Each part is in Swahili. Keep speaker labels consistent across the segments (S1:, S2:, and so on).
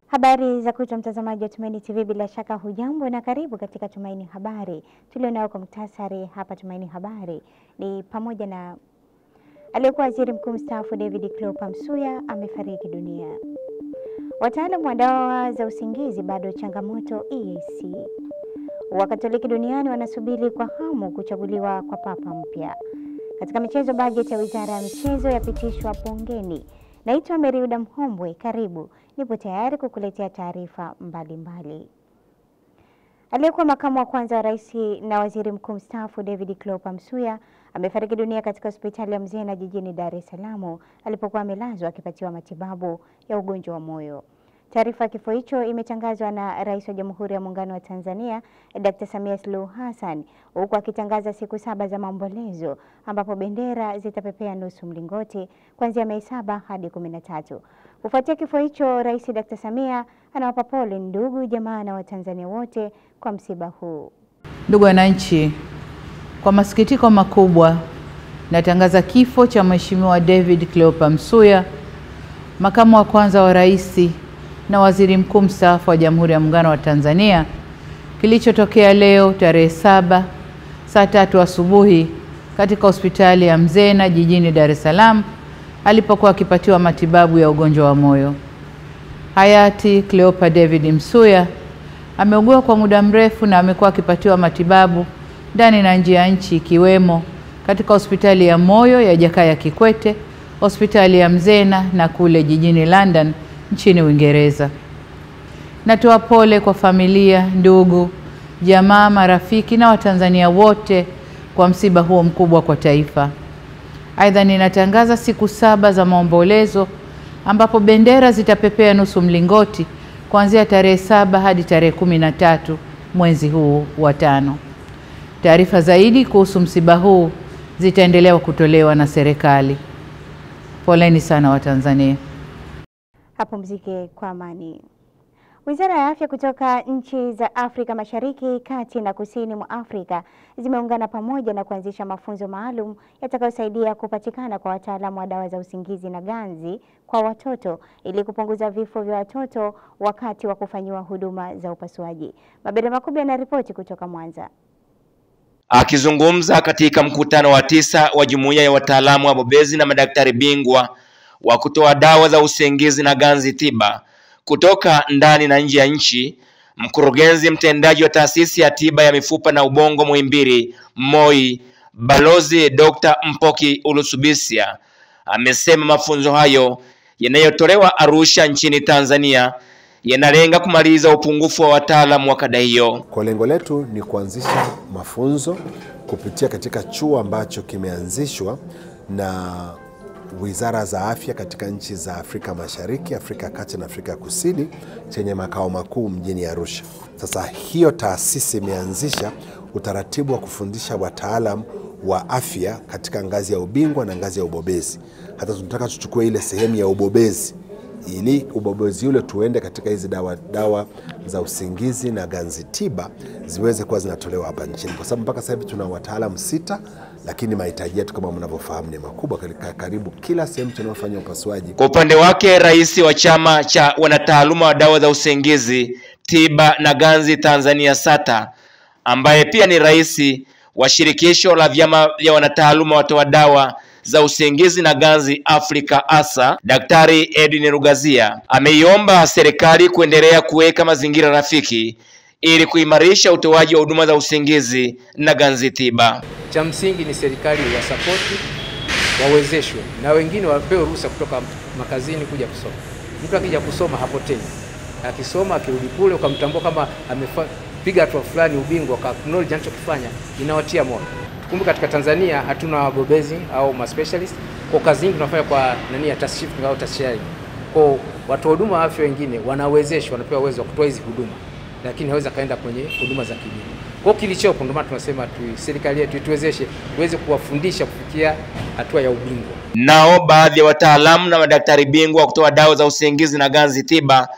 S1: Habari za kutwa mtazamaji wa Tumaini TV, bila shaka hujambo na karibu katika Tumaini Habari. Tulionao kwa muhtasari hapa Tumaini Habari ni pamoja na aliyekuwa waziri mkuu mstaafu David Cleopa Msuya amefariki dunia. Wataalamu wa dawa za usingizi bado changamoto EAC. Wakatoliki duniani wanasubiri kwa hamu kuchaguliwa kwa papa mpya. Katika michezo, bajeti ya Wizara ya Michezo yapitishwa bungeni. Naitwa Meriuda Mhombwe, karibu. Nipo tayari kukuletea taarifa mbalimbali. Aliyekuwa makamu wa kwanza wa rais na waziri mkuu mstaafu David Cleopa Msuya amefariki dunia katika hospitali ya Mzena jijini Dar es Salaam alipokuwa amelazwa akipatiwa matibabu ya ugonjwa wa moyo. Taarifa ya kifo hicho imetangazwa na Rais wa Jamhuri ya Muungano wa Tanzania Dr. Samia Suluhu Hassan, huku akitangaza siku 7 za maombolezo ambapo bendera zitapepea nusu mlingoti kuanzia Mei 7 hadi 13. Kufuatia kifo hicho, Rais Dr. Samia anawapa pole ndugu, jamaa na Watanzania wote kwa msiba huu.
S2: Ndugu wananchi, kwa masikitiko makubwa natangaza kifo cha Mheshimiwa David Cleopa Msuya, makamu wa kwanza wa rais na waziri mkuu mstaafu wa Jamhuri ya Muungano wa Tanzania, kilichotokea leo tarehe 7 saa 3 asubuhi katika hospitali ya Mzena jijini Dar es Salaam alipokuwa akipatiwa matibabu ya ugonjwa wa moyo. Hayati Cleopa David Msuya ameugua kwa muda mrefu na amekuwa akipatiwa matibabu ndani na nje ya nchi, ikiwemo katika hospitali ya moyo ya Jakaya Kikwete, hospitali ya Mzena na kule jijini London nchini Uingereza. Natoa pole kwa familia, ndugu, jamaa, marafiki na Watanzania wote kwa msiba huo mkubwa kwa taifa. Aidha, ninatangaza siku 7 za maombolezo ambapo bendera zitapepea nusu mlingoti kuanzia tarehe 7 hadi tarehe 13 mwezi huu wa 5. Taarifa zaidi kuhusu msiba huu zitaendelea kutolewa na serikali. Poleni sana Watanzania.
S1: Hapo mzike kwa amani. Wizara ya Afya kutoka nchi za Afrika Mashariki, Kati na Kusini mwa Afrika zimeungana pamoja na kuanzisha mafunzo maalum yatakayosaidia kupatikana kwa wataalamu wa dawa za usingizi na ganzi kwa watoto ili kupunguza vifo vya watoto wakati wa kufanyiwa huduma za upasuaji. Mabere Makubwa anaripoti kutoka Mwanza.
S3: Akizungumza katika mkutano wa 9 wa jumuiya ya wataalamu wa bobezi na madaktari bingwa wa kutoa dawa za usingizi na ganzi tiba kutoka ndani na nje ya nchi, mkurugenzi mtendaji wa taasisi ya tiba ya mifupa na ubongo Muhimbili MOI, Balozi Dr. Mpoki Ulusubisia, amesema mafunzo hayo yanayotolewa Arusha nchini Tanzania yanalenga kumaliza upungufu wa wataalamu wa kada hiyo.
S4: Kwa lengo letu ni kuanzisha mafunzo kupitia katika chuo ambacho kimeanzishwa na Wizara za Afya katika nchi za Afrika Mashariki, Afrika Kati na Afrika Kusini, chenye makao makuu mjini Arusha. Sasa hiyo taasisi imeanzisha utaratibu wa kufundisha wataalamu wa afya katika ngazi ya ubingwa na ngazi ya ubobezi. Hata tunataka tuchukue ile sehemu ya ubobezi ili ubobezi ule tuende katika hizi dawa za usingizi na ganzi tiba ziweze kuwa zinatolewa hapa nchini, kwa sababu mpaka sasa hivi tuna wataalamu 6, lakini mahitaji yetu kama mnavyofahamu ni makubwa, karibu kila sehemu tunayofanya upasuaji.
S3: Kwa upande wake, rais wa chama cha wanataaluma wa dawa za usingizi, tiba na ganzi Tanzania SATA, ambaye pia ni rais wa shirikisho la vyama vya wanataaluma watoa dawa za usingizi na ganzi Afrika ASA, Daktari Edwin Rugazia, ameiomba serikali kuendelea kuweka mazingira rafiki ili kuimarisha utoaji wa huduma za usingizi na ganzi tiba.
S5: Cha msingi ni serikali ya support, wawezeshwe na wengine wapewe ruhusa kutoka makazini kuja kusoma. Mtu akija kusoma hapotei. Akisoma akirudi kule ukamtambua kama amepiga hatua fulani ubingwa, ka knowledge anachokifanya inawatia moyo. Kumbuka katika Tanzania hatuna wabobezi au ma specialist. Kwa kazi nyingi tunafanya kwa ya taasisi au tertiary. Kwa watu wa huduma afya wengine wanawezeshwa, wanapewa uwezo wa kutoa hizi huduma, lakini hawezi kaenda kwenye huduma za kidini. Kwa kilichopo ndio maana tunasema serikali yetu tuwezeshe tuweze kuwafundisha kufikia hatua ya ubingwa.
S3: Nao baadhi ya wataalamu na madaktari bingwa kutoa dawa za usingizi na ganzi tiba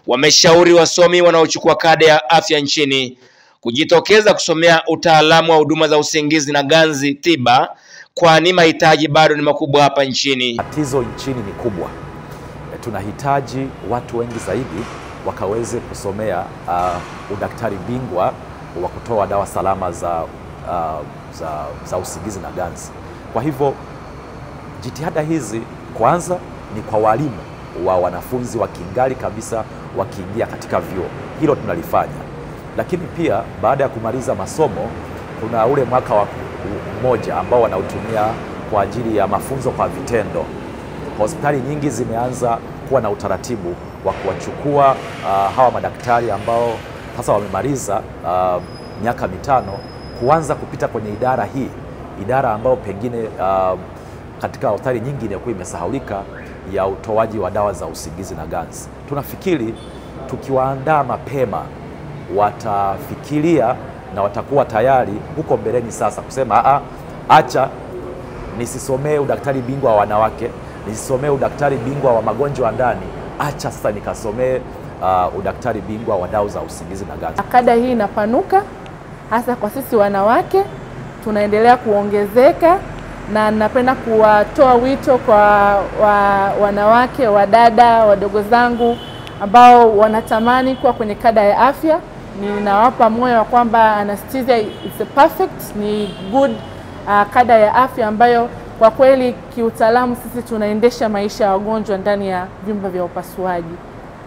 S3: wameshauri wasomi wanaochukua kada ya afya nchini kujitokeza kusomea utaalamu wa huduma za usingizi na ganzi tiba, kwani mahitaji bado ni makubwa hapa nchini.
S6: Tatizo nchini ni kubwa. Tunahitaji watu wengi zaidi wakaweze kusomea udaktari bingwa wa kutoa dawa salama za usingizi na ganzi. Kwa hivyo jitihada hizi kwanza ni kwa walimu wa wanafunzi wakingali kabisa wakiingia katika vyuo. Hilo tunalifanya. Lakini pia baada ya kumaliza masomo kuna ule mwaka wa mmoja ambao wanautumia kwa ajili ya mafunzo kwa vitendo. Hospitali nyingi zimeanza kuwa na utaratibu wa kuwachukua hawa madaktari ambao sasa wamemaliza miaka 5 kuanza kupita kwenye idara hii, idara ambayo pengine katika hospitali nyingi inakuwa imesahaulika, ya utoaji wa dawa za usingizi na ganzi. Tunafikiri tukiwaandaa mapema watafikiria na watakuwa tayari huko mbeleni sasa kusema acha nisisomee udaktari bingwa wa wanawake, nisisomee udaktari bingwa wa magonjwa ndani, acha sasa nikasomee udaktari bingwa wa dawa za usingizi na ganzi.
S7: Kada hii inapanuka hasa kwa sisi wanawake, tunaendelea kuongezeka, na napenda kuwatoa wito kwa wanawake, wadada, wadogo zangu ambao wanatamani kuwa kwenye kada ya afya. Ninawapa moyo wa kwamba anesthesia is a perfect, ni good kada ya afya ambayo kwa kweli kiutaalamu sisi tunaendesha maisha ya wagonjwa ndani ya vyumba vya upasuaji.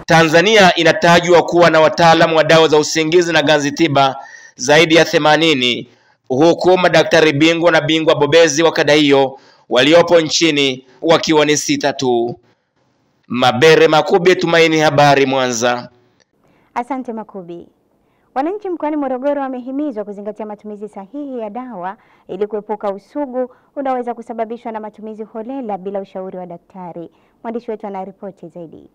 S3: Tanzania inatajwa kuwa na wataalamu wa dawa za usingizi na ganzi tiba zaidi ya 80, huku madaktari bingwa na bingwa bobezi wa kada hiyo waliopo nchini wakiwa ni 6 tu. Mabere Makubi, Tumaini Habari, Mwanza.
S1: Asante Makubi. Wananchi mkoani Morogoro wamehimizwa kuzingatia matumizi sahihi ya dawa ili kuepuka usugu unaweza kusababishwa na matumizi holela bila ushauri wa daktari. Mwandishi wetu anaripoti zaidi.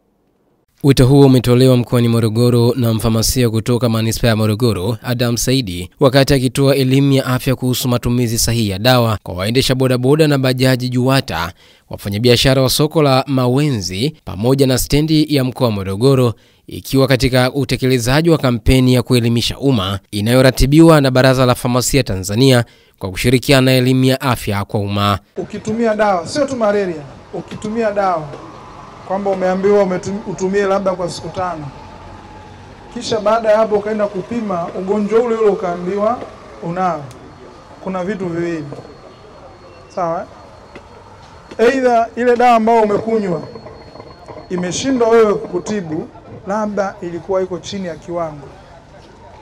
S8: Wito huo umetolewa mkoani Morogoro na mfamasia kutoka manispaa ya Morogoro, Adam Saidi, wakati akitoa elimu ya afya kuhusu matumizi sahihi ya dawa kwa waendesha bodaboda na bajaji Juwata, wafanyabiashara wa soko la Mawenzi pamoja na stendi ya mkoa wa Morogoro, ikiwa katika utekelezaji wa kampeni ya kuelimisha umma inayoratibiwa na Baraza la Famasia Tanzania kwa kushirikiana na elimu ya afya kwa umma.
S9: Ukitumia dawa, sio tu malaria, ukitumia dawa kwamba umeambiwa utumie labda kwa siku 5, kisha baada ya hapo ukaenda kupima ugonjwa ule ukaambiwa unao, kuna vitu viwili. Sawa? Aidha ile dawa ambayo umekunywa imeshindwa wewe kukutibu, labda ilikuwa iko chini ya kiwango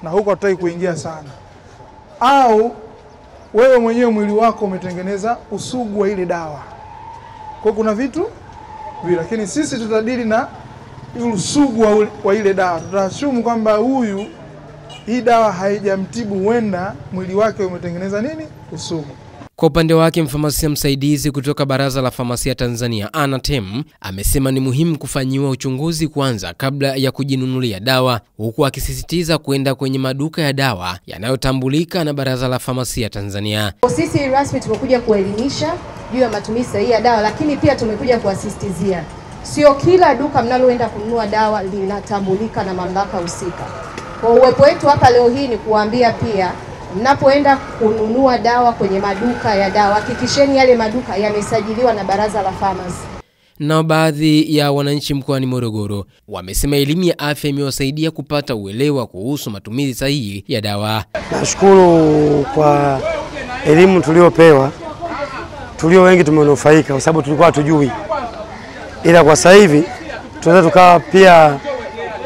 S9: na huko hataki kuingia sana, au wewe mwenyewe mwili wako umetengeneza usugu wa ile dawa. Kwa kuna vitu vile, lakini sisi tutadili na usugu wa ile dawa. Tutashumu kwamba huyu hii dawa haijamtibu, huenda mwili wake umetengeneza nini? Usugu.
S8: Kwa upande wake mfamasia msaidizi kutoka Baraza la Famasia Tanzania, Anatem, amesema ni muhimu kufanyiwa uchunguzi kwanza kabla ya kujinunulia dawa, huku akisisitiza kwenda kwenye maduka ya dawa yanayotambulika na Baraza la Famasia Tanzania.
S10: Sisi rasmi tumekuja kuelimisha juu ya matumizi sahihi ya dawa, lakini pia tumekuja kuasistizia. Sio kila duka mnaloenda kununua dawa linatambulika na mamlaka husika. Kwa uwepo wetu hapa leo hii ni kuambia pia, mnapoenda kununua dawa kwenye maduka ya dawa, hakikisheni yale maduka yamesajiliwa na Baraza la Famasi.
S8: Na baadhi ya wananchi mkoani Morogoro wamesema elimu ya afya imewasaidia kupata uelewa kuhusu matumizi sahihi ya dawa.
S11: Nashukuru kwa elimu tuliopewa. Tulio wengi tumenufaika kwa sababu tulikuwa hatujui. Ila kwa sasa hivi tunaweza tukawa pia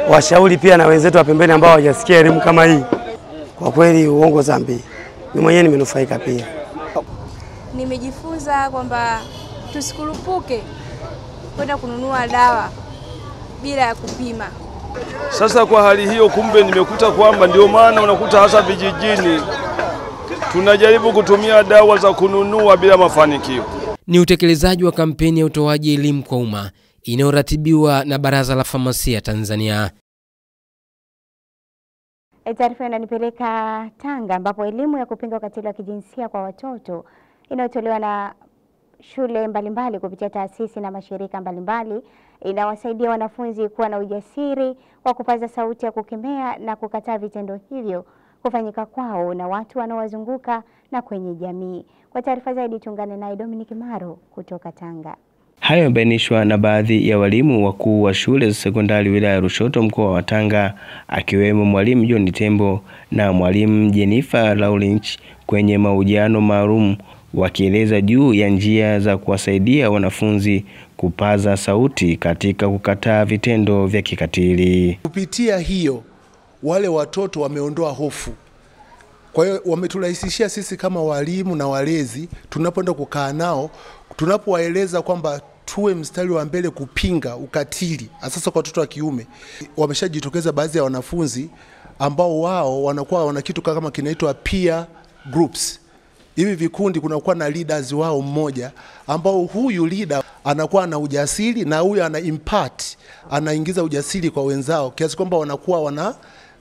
S11: washauri pia na wenzetu wa pembeni ambao hawajasikia elimu kama hii. Kwa kweli uongo zambi. Mimi mwenyewe nimenufaika pia.
S12: Nimejifunza kwamba tusikurupuke kwenda kununua dawa bila ya kupima.
S13: Sasa kwa hali hiyo kumbe nimekuta kwamba ndio maana unakuta hasa vijijini tunajaribu kutumia dawa za kununua bila mafanikio.
S8: Ni utekelezaji wa kampeni ya utoaji elimu kwa umma inayoratibiwa na Baraza la Famasia Tanzania.
S1: Taarifa inanipeleka Tanga ambapo elimu ya kupinga ukatili wa kijinsia kwa watoto inayotolewa na shule mbalimbali kupitia taasisi na mashirika mbalimbali inawasaidia wanafunzi kuwa na ujasiri wa kupaza sauti ya kukemea na kukataa vitendo hivyo kufanyika kwao na watu wanaowazunguka na kwenye jamii. Kwa taarifa zaidi tuungane naye Dominic Maro kutoka Tanga.
S14: Hayo yamebainishwa na baadhi ya walimu wakuu wa shule za sekondari wilaya ya Lushoto mkoa wa Tanga, akiwemo mwalimu John Tembo na mwalimu Jennifer Lawrence kwenye mahojiano maalum, wakieleza juu ya njia za kuwasaidia wanafunzi kupaza sauti katika kukataa vitendo vya kikatili.
S15: Kupitia hiyo wale watoto wameondoa hofu. Kwa hiyo wameturahisishia sisi kama walimu na walezi tunapoenda kukaa nao, tunapowaeleza kwamba tuwe mstari wa mbele kupinga ukatili hasa kwa watoto wa kiume. Wameshajitokeza baadhi ya wanafunzi ambao wao wanakuwa wana kitu kama kinaitwa peer groups. Hivi vikundi kunakuwa na leaders wao mmoja ambao huyu leader anakuwa na ujasiri na huyu ana impart, anaingiza ujasiri kwa wenzao kiasi kwamba wanakuwa wana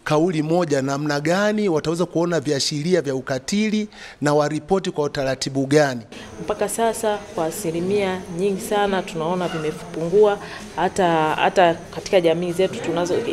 S15: kauli moja namna gani wataweza kuona viashiria vya ukatili na waripoti kwa utaratibu gani.
S16: Mpaka sasa kwa asilimia nyingi sana tunaona vimepungua, hata katika jamii zetu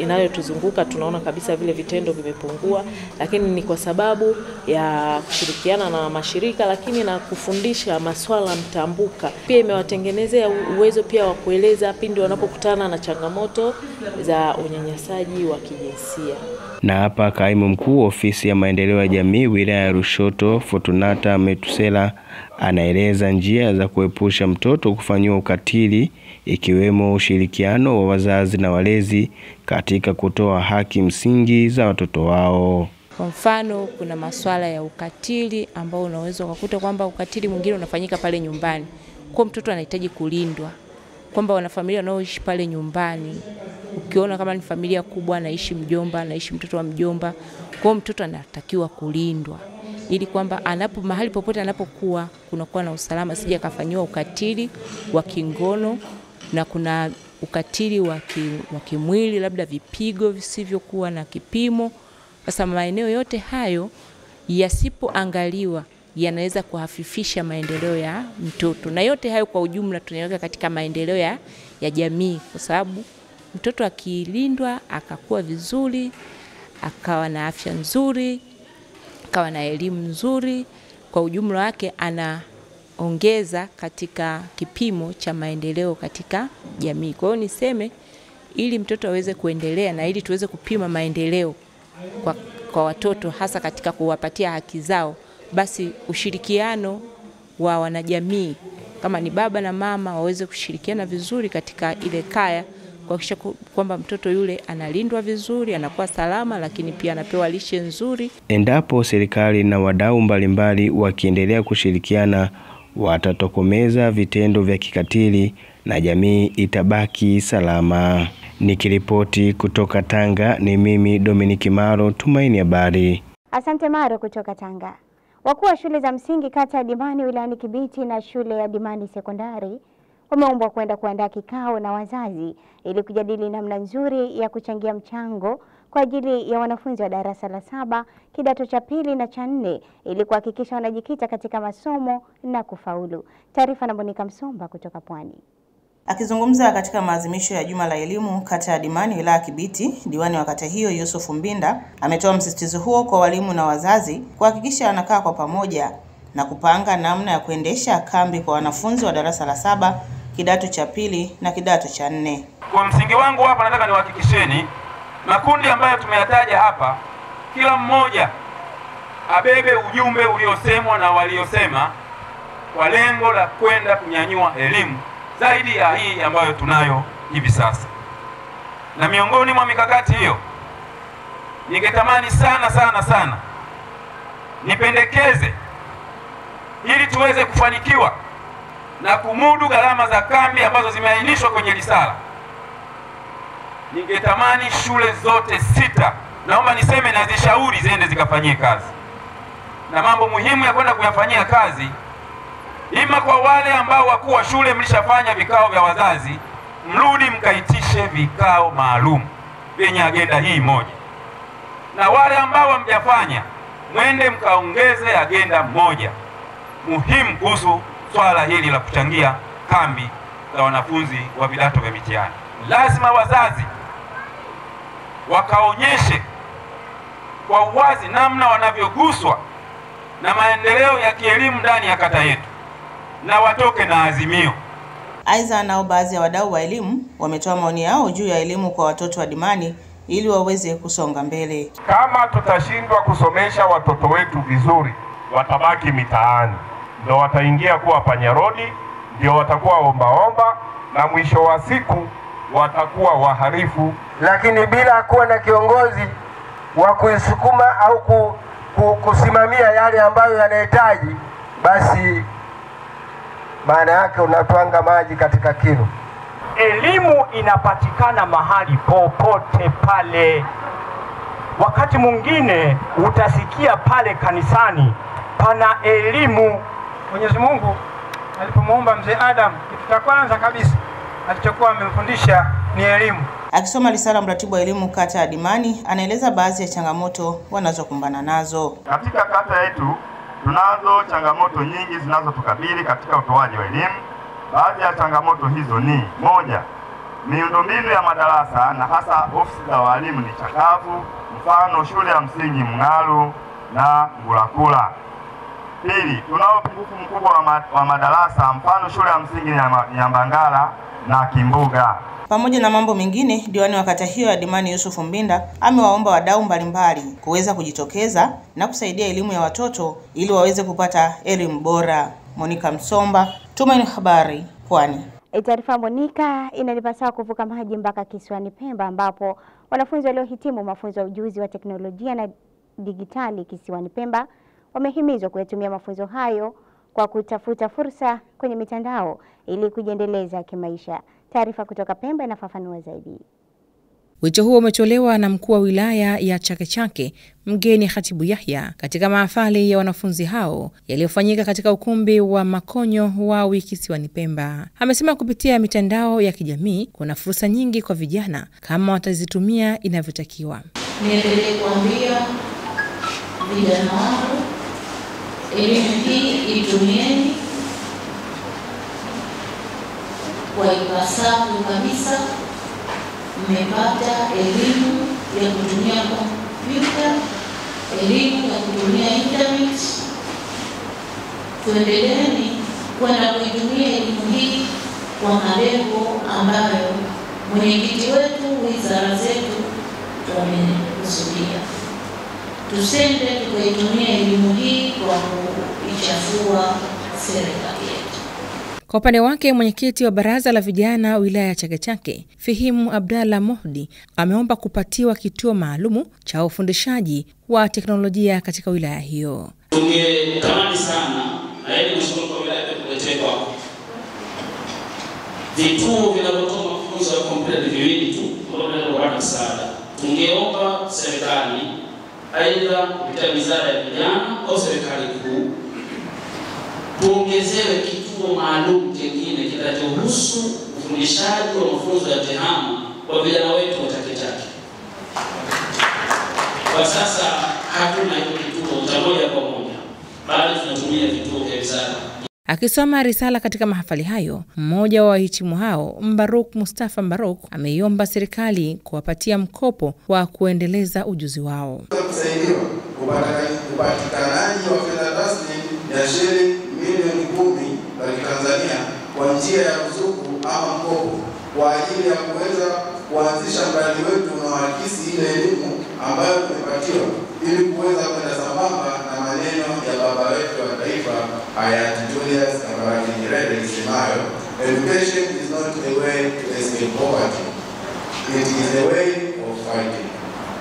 S16: inayotuzunguka tunaona kabisa vile vitendo vimepungua, lakini ni kwa sababu ya kushirikiana na mashirika, lakini na kufundisha masuala mtambuka. Pia imewatengenezea uwezo pia wa kueleza pindi wanapokutana na changamoto za unyanyasaji wa kijinsia.
S14: Na hapa kaimu mkuu ofisi ya maendeleo ya jamii wilaya ya Lushoto Fortunata Metusela anaeleza njia za kuepusha mtoto kufanyiwa ukatili, ikiwemo ushirikiano wa wazazi na walezi katika kutoa haki msingi za watoto wao.
S17: Kwa mfano kuna masuala ya ukatili ambao unaweza kukuta kwamba ukatili mwingine unafanyika pale nyumbani. Kwa mtoto anahitaji kulindwa. Kwamba wanafamilia wanaoishi pale nyumbani, ukiona kama ni familia kubwa, anaishi mjomba, anaishi mtoto wa mjomba, kwa mtoto anatakiwa kulindwa ili kwamba mahali popote anapokuwa kunakuwa na usalama, sije akafanywa ukatili wa kingono na kuna ukatili wa kimwili, labda vipigo visivyokuwa na kipimo. Sasa maeneo yote hayo yasipoangaliwa yanaweza kuhafifisha maendeleo ya mtoto, na yote hayo kwa ujumla tunaweka katika maendeleo ya jamii, kwa sababu mtoto akilindwa akakuwa vizuri, akawa na afya nzuri, akawa na elimu nzuri, kwa ujumla wake anaongeza katika kipimo cha maendeleo katika jamii. Kwa hiyo niseme ili mtoto aweze kuendelea na ili tuweze kupima maendeleo kwa watoto hasa katika kuwapatia haki zao, basi ushirikiano wa wanajamii kama ni baba na mama waweze kushirikiana vizuri katika ile kaya kuhakikisha kwamba mtoto yule analindwa vizuri, anakuwa salama, lakini pia anapewa lishe nzuri. Endapo serikali na wadau mbalimbali wakiendelea kushirikiana, watatokomeza vitendo vya kikatili na jamii itabaki salama. Nikiripoti kutoka Tanga ni mimi Dominic Maro, Tumaini Habari.
S1: Asante Maro kutoka Tanga. Wakuu wa shule za msingi kata ya Dimani wilayani Kibiti na shule ya Dimani sekondari wameombwa kwenda kuandaa kikao na wazazi ili kujadili namna nzuri ya kuchangia mchango kwa ajili ya wanafunzi wa darasa la 7, kidato cha 2 na cha 4 ili kuhakikisha wanajikita katika masomo na kufaulu. Taarifa na Monica Msomba kutoka Pwani.
S18: Akizungumza katika maadhimisho ya Juma la Elimu kata ya Dimani wilaya Kibiti, diwani wa kata hiyo Yusuf Mbinda ametoa msisitizo huo kwa walimu na wazazi kuhakikisha wanakaa kwa pamoja na kupanga namna ya kuendesha kambi kwa wanafunzi wa darasa la 7, kidato cha 2 na kidato cha 4.
S19: Kwa msingi wangu hapa nataka niwahakikisheni makundi ambayo tumeyataja hapa, kila mmoja abebe ujumbe uliosemwa na waliosema kwa lengo la kwenda kunyanyua elimu zaidi ya hii ambayo tunayo hivi sasa. Na miongoni mwa mikakati hiyo ningetamani sana nipendekeze ili tuweze kufanikiwa na kumudu gharama za kambi ambazo zimeainishwa kwenye risala. Ningetamani shule zote 6, naomba niseme na zishauri ziende zikafanyie kazi. Na mambo muhimu ya kwenda kuyafanyia kazi, ima kwa wale ambao wakuu wa shule mlishafanya vikao vya wazazi, mrudi mkaitishe vikao maalum vyenye agenda hii moja. na wale ambao hamjafanya mwende mkaongeze agenda moja muhimu kuhusu swala hili la kuchangia kambi za wanafunzi wa vidato vya mitihani. Lazima wazazi wakaonyeshe kwa uwazi namna wanavyoguswa na maendeleo ya kielimu ndani ya kata yetu na watoke na azimio.
S18: Aidha, nao baadhi ya wadau wa elimu wametoa maoni yao juu ya elimu kwa watoto wa Dimani ili waweze kusonga mbele.
S20: Kama tutashindwa kusomesha watoto wetu vizuri, watabaki mitaani, ndio wataingia kuwa panyarodi, ndio watakuwa ombaomba, na mwisho wa siku watakuwa waharifu.
S21: Lakini bila kuwa na kiongozi wa kuisukuma au kusimamia yale ambayo yanahitaji, basi maana yake unatwanga maji katika kinu.
S22: Elimu inapatikana mahali popote pale. Wakati mwingine utasikia pale kanisani pana elimu.
S23: Mwenyezi Mungu alipomuumba mzee Adam, kitu cha kwanza kabisa alichokuwa amemfundisha ni elimu.
S18: Akisoma risala, mratibu wa elimu kata ya Dimani anaeleza baadhi ya changamoto wanazokumbana nazo.
S24: Katika kata yetu tunazo changamoto nyingi zinazotukabili katika utoaji wa elimu. Baadhi ya changamoto hizo ni: moja, miundombinu ya madarasa na hasa ofisi za walimu ni chakavu, mfano shule ya msingi Mng'alu na Ngulakula. Pili, tunao upungufu mkubwa wa madarasa, mfano shule ya msingi Nyambangala na Kimbuga.
S18: Pamoja na mambo mengine, diwani wa kata hiyo ya Dimani Yusuf Mbinda amewaomba wadau mbalimbali kuweza kujitokeza na kusaidia elimu ya watoto ili waweze kupata elimu bora. Monica Msomba, Tumaini Habari, Pwani.
S1: Taarifa Monica inanipasa kuvuka maji mpaka kisiwani Pemba, ambapo wanafunzi waliohitimu mafunzo ya ujuzi wa teknolojia na digitali kisiwani Pemba wamehimizwa kuyatumia mafunzo hayo kwa kutafuta fursa kwenye mitandao ili kujiendeleza kimaisha. Taarifa kutoka Pemba inafafanua zaidi.
S25: Wito huo umetolewa na mkuu wa wilaya ya Chake Chake, Mgeni Khatibu Yahya, katika mahafali ya wanafunzi hao yaliyofanyika katika ukumbi wa Makonyo wa wiki kisiwani Pemba. Amesema kupitia mitandao ya kijamii kuna fursa nyingi kwa vijana kama watazitumia inavyotakiwa.
S26: Niendelee kuambia vijana wangu, elimu hii itumieni kwa ipasavyo kabisa. Mmepata elimu ya kutumia kompyuta, elimu ya kutumia internet. Tuendeleeni kwenda kuitumia elimu hii kwa malengo ambayo mwenyekiti wetu, wizara zetu tumekusudia. Tusende tukaitumia elimu hii kwa kuichafua serikali yetu.
S25: Kwa upande wake, mwenyekiti wa baraza la vijana wilaya ya Chake Chake, Fihimu Abdalla Mohdi, ameomba kupatiwa kituo maalumu cha ufundishaji wa teknolojia katika wilaya hiyo.
S27: Tungetamani sana na yeye mheshimiwa kwa wilaya kuletea kwa vituo vinavyotoa mafunzo ya kompyuta viwili tu ambavyo vinatoa msaada. Tungeomba serikali aidha kupitia wizara ya vijana au serikali kuu tuongezewe kituo maalum kingine kitachohusu ufundishaji wa mafunzo ya tehama kwa vijana wetu wa Chake Chake. Kwa sasa hatuna hiyo kituo cha moja kwa moja, bali tunatumia vituo vya wizara.
S25: Akisoma risala katika mahafali hayo, mmoja wa wahitimu hao, Mbaruk Mustafa Mbaruk, ameiomba serikali kuwapatia mkopo wa kuendeleza ujuzi wao.
S28: Kusaidiwa upatikanaji wa fedha rasmi ya shilingi milioni 10 za Tanzania kwa njia ya ruzuku ama mkopo kwa ajili ya kuweza kuanzisha mradi wetu unaoakisi ile elimu ambayo tumepatiwa ili kuweza kwenda sambamba na maneno ya baba wetu wa taifa hayati Julius Kambarage Nyerere isemayo, education is not a way to escape poverty, it is a way of fighting.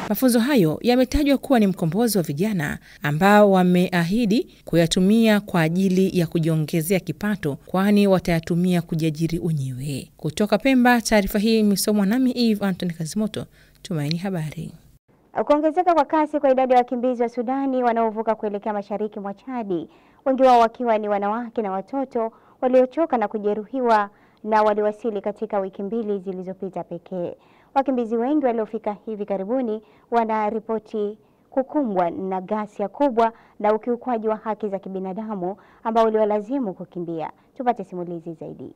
S25: Mafunzo hayo yametajwa kuwa ni mkombozi wa vijana ambao wameahidi kuyatumia kwa ajili ya kujiongezea kipato, kwani watayatumia kujiajiri wenyewe. Kutoka Pemba, taarifa hii imesomwa nami Eve Anthony Kazimoto, Tumaini Habari.
S1: Kuongezeka kwa kasi kwa idadi ya wakimbizi wa Sudani wanaovuka kuelekea mashariki mwa Chadi, wengi wao wakiwa ni wanawake na watoto waliochoka na kujeruhiwa na waliwasili katika wiki 2 zilizopita pekee. Wakimbizi wengi waliofika hivi karibuni wanaripoti kukumbwa na ghasia kubwa na ukiukwaji wa haki za kibinadamu ambao uliwalazimu kukimbia. Tupate simulizi zaidi.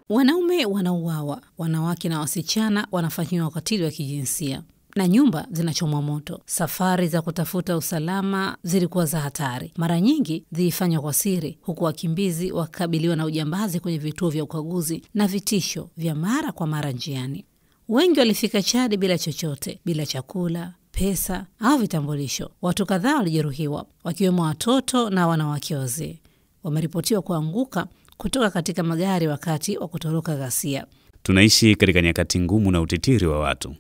S2: Wanaume wanauawa, wanawake na wasichana wanafanyiwa ukatili wa kijinsia, na nyumba zinachomwa moto. Safari za kutafuta usalama zilikuwa za hatari. Mara nyingi zilifanywa kwa siri, huku wakimbizi wakabiliwa na ujambazi kwenye vituo vya ukaguzi na vitisho vya mara kwa mara njiani. Wengi walifika Chad bila chochote, bila chakula, pesa au vitambulisho. Watu kadhaa walijeruhiwa, wakiwemo watoto na wanawake wazee. Wameripotiwa kuanguka kutoka katika magari wakati wa kutoroka ghasia.
S3: Tunaishi katika nyakati ngumu na utitiri wa watu.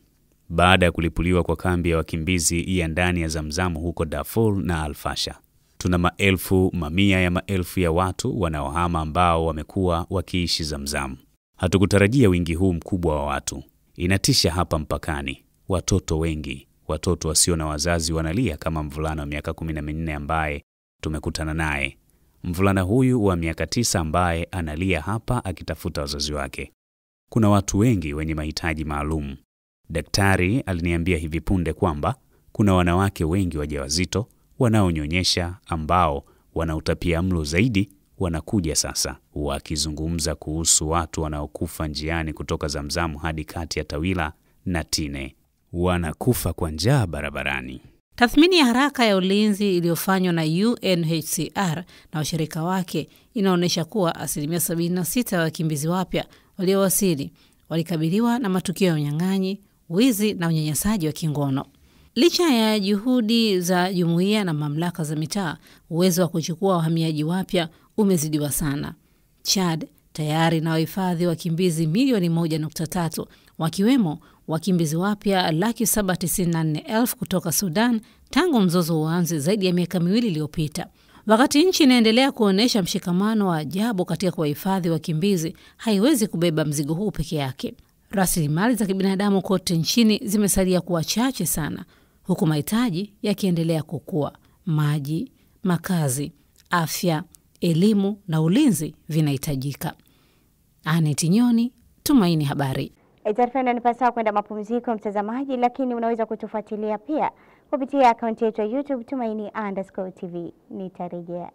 S3: Baada ya kulipuliwa kwa kambi ya wakimbizi ya ndani ya Zamzam huko Darfur na Al-Fasha, tuna maelfu, mamia ya maelfu ya watu wanaohama ambao wamekuwa wakiishi Zamzam. Hatukutarajia wingi huu mkubwa wa watu. Inatisha hapa mpakani. Watoto wengi, watoto wasio na wazazi wanalia, kama mvulana wa miaka 14 ambaye tumekutana naye. Mvulana huyu wa miaka 9 ambaye analia hapa akitafuta wazazi wake. Kuna watu wengi wenye mahitaji maalum. Daktari aliniambia hivi punde kwamba kuna wanawake wengi wajawazito wanaonyonyesha ambao wanautapiamlo zaidi wanakuja sasa, wakizungumza kuhusu watu wanaokufa njiani kutoka Zamzam hadi kati ya Tawila na Tine. Wanakufa kwa njaa barabarani.
S2: Tathmini ya haraka ya ulinzi iliyofanywa na UNHCR na washirika wake inaonyesha kuwa 76% ya wakimbizi wapya waliowasili walikabiliwa na matukio ya unyang'anyi, wizi na unyanyasaji wa kingono. Licha ya juhudi za jumuiya na mamlaka za mitaa, uwezo wa kuchukua wahamiaji wapya umezidiwa sana. Chad tayari na wahifadhi wakimbizi milioni 1.3, wakiwemo wakimbizi wapya 794,000 kutoka Sudan tangu mzozo uanze zaidi ya miaka 2 iliyopita. Wakati nchi inaendelea kuonesha mshikamano wa ajabu katika kuwahifadhi wakimbizi, haiwezi kubeba mzigo huu peke yake. Rasilimali za kibinadamu kote nchini zimesalia kuwa chache sana, huku mahitaji yakiendelea kukua. Maji, makazi, afya, elimu na ulinzi vinahitajika. Aneti Nyoni, Tumaini Habari.
S1: Taarifa inanipasa kwenda mapumziko mtazamaji, lakini unaweza kutufuatilia pia kupitia akaunti yetu ya YouTube Tumaini_TV. Nitarejea.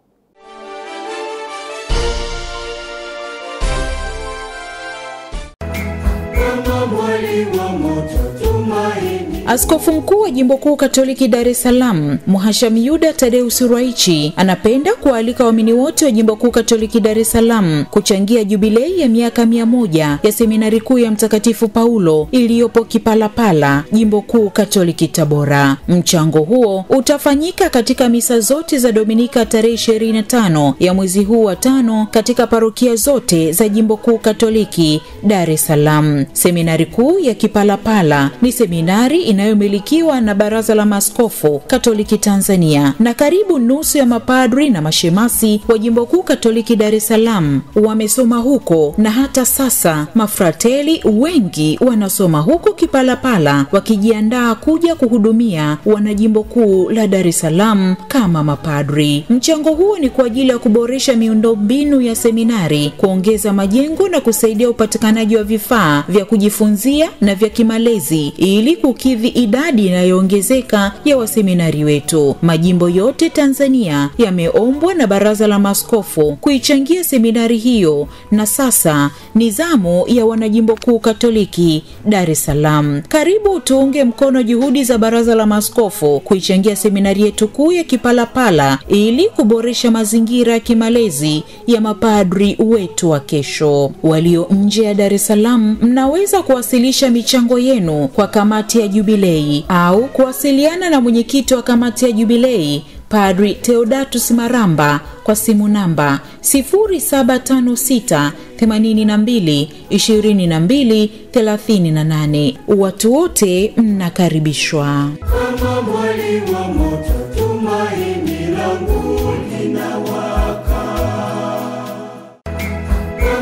S25: Askofu mkuu wa Jimbo Kuu Katoliki Dar es Salaam, Mhashamu Yuda Tadeus Ruwaichi, anapenda kualika waamini wote wa Jimbo Kuu Katoliki Dar es Salaam kuchangia jubilei ya miaka 100 ya seminari kuu ya Mtakatifu Paulo iliyopo Kipalapala, Jimbo Kuu Katoliki Tabora. Mchango huo utafanyika katika misa zote za Dominika tarehe 25 ya mwezi huu wa 5 katika parokia zote za Jimbo Kuu Katoliki Dar es Salaam. Seminari kuu ya Kipalapala ni seminari inayomilikiwa na Baraza la Maaskofu Katoliki Tanzania, na karibu nusu ya mapadri na mashemasi wa Jimbo Kuu Katoliki Dar es Salaam wamesoma huko, na hata sasa mafrateli wengi wanasoma huko Kipalapala wakijiandaa kuja kuhudumia wanajimbo kuu la Dar es Salaam kama mapadri. Mchango huo ni kwa ajili ya kuboresha miundombinu ya seminari, kuongeza majengo na kusaidia upatikanaji wa vifaa vya kujifunzia na vya kimalezi ili kukidhi idadi inayoongezeka ya waseminari wetu. Majimbo yote Tanzania yameombwa na Baraza la Maaskofu kuichangia seminari hiyo, na sasa ni zamu ya wanajimbo kuu Katoliki Dar es Salaam. Karibu tuunge mkono juhudi za Baraza la Maaskofu kuichangia seminari yetu kuu ya Kipalapala ili kuboresha mazingira ya kimalezi ya mapadri wetu wa kesho. Walio nje ya Dar es Salaam, mnaweza kuwasilisha michango yenu kwa kamati ya jubilei au kuwasiliana na mwenyekiti wa kamati ya jubilei Padri Theodatus Maramba kwa simu namba 0756 82 22 38. Watu wote mnakaribishwa.
S4: Kama mwali wa moto, tumaini langu linawaka.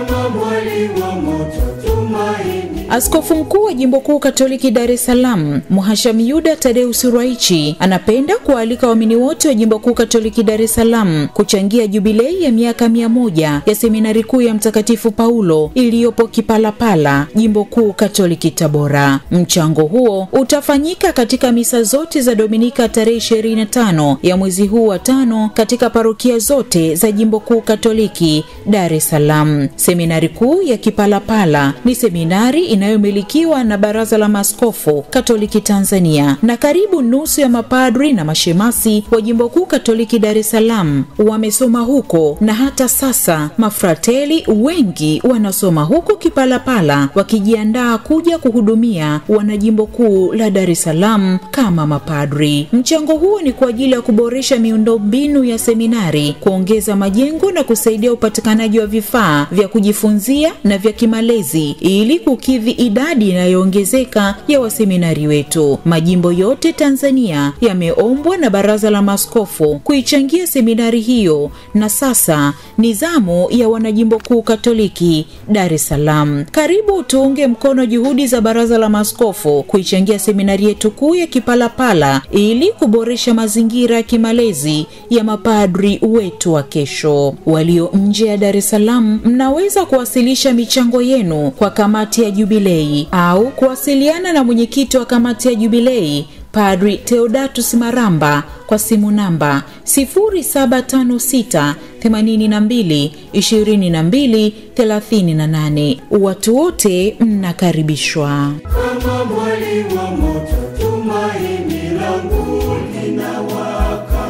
S4: Kama mwali wa moto, tumaini
S25: Askofu Mkuu wa Jimbo Kuu Katoliki Dar es Salaam, Mhashamu Yuda Tadeus Ruwaichi, anapenda kualika waamini wote wa Jimbo Kuu Katoliki Dar es Salaam kuchangia jubilei ya miaka 100 ya Seminari Kuu ya Mtakatifu Paulo iliyopo Kipalapala, Jimbo Kuu Katoliki Tabora. Mchango huo utafanyika katika misa zote za Dominika tarehe 25 ya mwezi huu wa 5 katika parokia zote za Jimbo Kuu Katoliki Dar es Salaam. Seminari Kuu ya Kipalapala ni seminari inayomilikiwa na Baraza la Maaskofu Katoliki Tanzania, na karibu nusu ya mapadri na mashemasi wa Jimbo Kuu Katoliki Dar es Salaam wamesoma huko, na hata sasa mafrateli wengi wanasoma huko Kipalapala wakijiandaa kuja kuhudumia wanajimbo kuu la Dar es Salaam kama mapadri. Mchango huo ni kwa ajili ya kuboresha miundombinu ya seminari, kuongeza majengo na kusaidia upatikanaji wa vifaa vya kujifunzia na vya kimalezi ili kukidhi idadi inayoongezeka ya waseminari wetu. Majimbo yote Tanzania yameombwa na Baraza la Maaskofu kuichangia seminari hiyo, na sasa ni zamu ya wanajimbo kuu Katoliki Dar es Salaam. Karibu tuunge mkono juhudi za Baraza la Maaskofu kuichangia seminari yetu kuu ya Kipalapala ili kuboresha mazingira ya kimalezi ya mapadri wetu wa kesho. Walio nje ya Dar es Salaam, mnaweza kuwasilisha michango yenu kwa kamati ya jubilei au kuwasiliana na mwenyekiti wa kamati ya jubilei Padri Theodatus Maramba kwa simu namba 0756 82 22 38. Watu wote mnakaribishwa.
S4: Kama mwali wa moto, tumaini langu linawaka.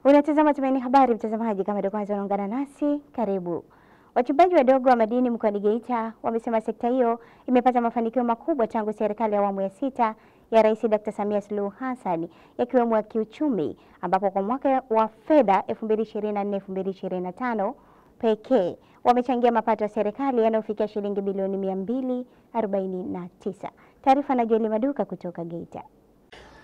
S1: Unatazama Tumaini Habari, mtazamaji. Kama ndio kwanza unaungana nasi, karibu. Wachimbaji wadogo wa madini mkoani Geita wamesema sekta hiyo imepata mafanikio makubwa tangu serikali ya awamu ya 6 ya Rais Dr. Samia Suluhu Hassan, yakiwemo ya kiuchumi, ambapo kwa mwaka wa fedha 2024-2025 pekee wamechangia mapato ya serikali yanayofikia shilingi bilioni 249. Taarifa na Joeli Maduka kutoka Geita.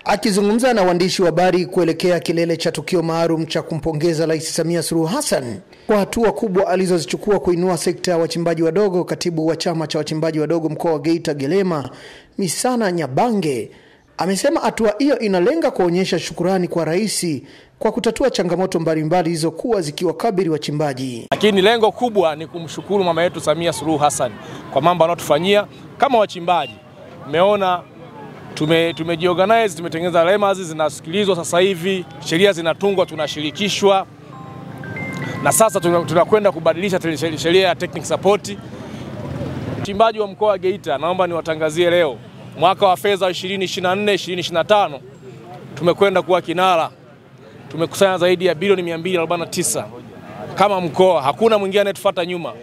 S5: Akizungumza na waandishi wa habari kuelekea kilele cha tukio maalum cha kumpongeza Rais Samia Suluhu Hassan kwa hatua kubwa alizozichukua kuinua sekta ya wachimbaji wadogo, katibu wa chama cha wachimbaji wadogo mkoa wa Geita Gelema Misana Nyabange amesema hatua hiyo inalenga kuonyesha shukrani kwa rais kwa kutatua changamoto mbalimbali zilizokuwa zikiwakabili wachimbaji.
S6: Lakini lengo kubwa ni kumshukuru mama yetu Samia Suluhu Hassan kwa mambo anayotufanyia kama wachimbaji. Umeona tumejiorganize, tumetengeneza lemazi zinasikilizwa sasa hivi, sheria zinatungwa, tunashirikishwa. Na sasa tunakwenda kubadilisha sheria ya technical support. Wachimbaji wa mkoa wa Geita, naomba niwatangazie leo, mwaka wa fedha 2024-2025 tumekwenda kuwa kinara. Tumekusanya zaidi ya bilioni 249 kama mkoa, hakuna mwingine anayetufuata nyuma.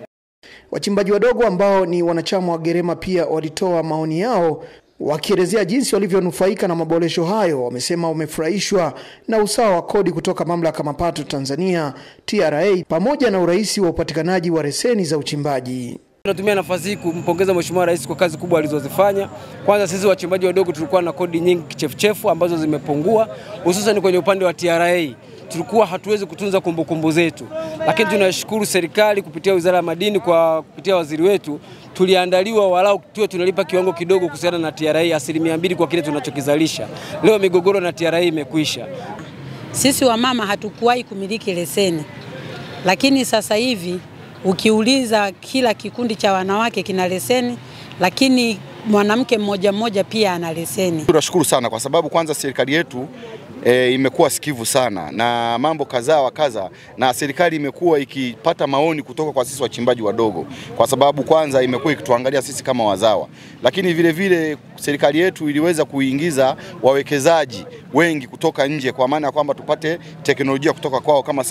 S5: Wachimbaji wadogo ambao ni wanachama wa Gelema pia walitoa maoni yao wakielezea jinsi walivyonufaika na maboresho hayo. Wamesema wamefurahishwa na usawa wa kodi kutoka Mamlaka ya Mapato Tanzania TRA pamoja na urahisi wa upatikanaji wa leseni za uchimbaji.
S7: Tunatumia nafasi hii kumpongeza Mheshimiwa Rais kwa kazi kubwa alizozifanya. Kwanza sisi wachimbaji wadogo tulikuwa na kodi nyingi kichefuchefu ambazo zimepungua, hususan kwenye upande wa TRA. Tulikuwa hatuwezi kutunza kumbukumbu zetu. Lakini tunashukuru serikali kupitia Wizara ya Madini kwa kupitia waziri wetu, tuliandaliwa walau tuwe tunalipa kiwango kidogo kuhusiana na TRA 2% kwa kile tunachokizalisha. Leo migogoro na TRA imekwisha.
S9: Sisi wamama hatukuwahi kumiliki leseni. Lakini sasa hivi ukiuliza kila kikundi cha wanawake kina leseni, lakini mwanamke mmoja mmoja pia ana leseni.
S10: Tunashukuru sana kwa sababu kwanza serikali yetu imekuwa sikivu sana na mambo kadhaa wa kadha, na serikali imekuwa ikipata maoni kutoka kwa sisi wachimbaji wadogo, kwa sababu kwanza imekuwa ikituangalia sisi kama wazawa, lakini vile vile serikali yetu iliweza kuingiza wawekezaji wengi kutoka nje, kwa maana kwamba tupate teknolojia kutoka kwao kama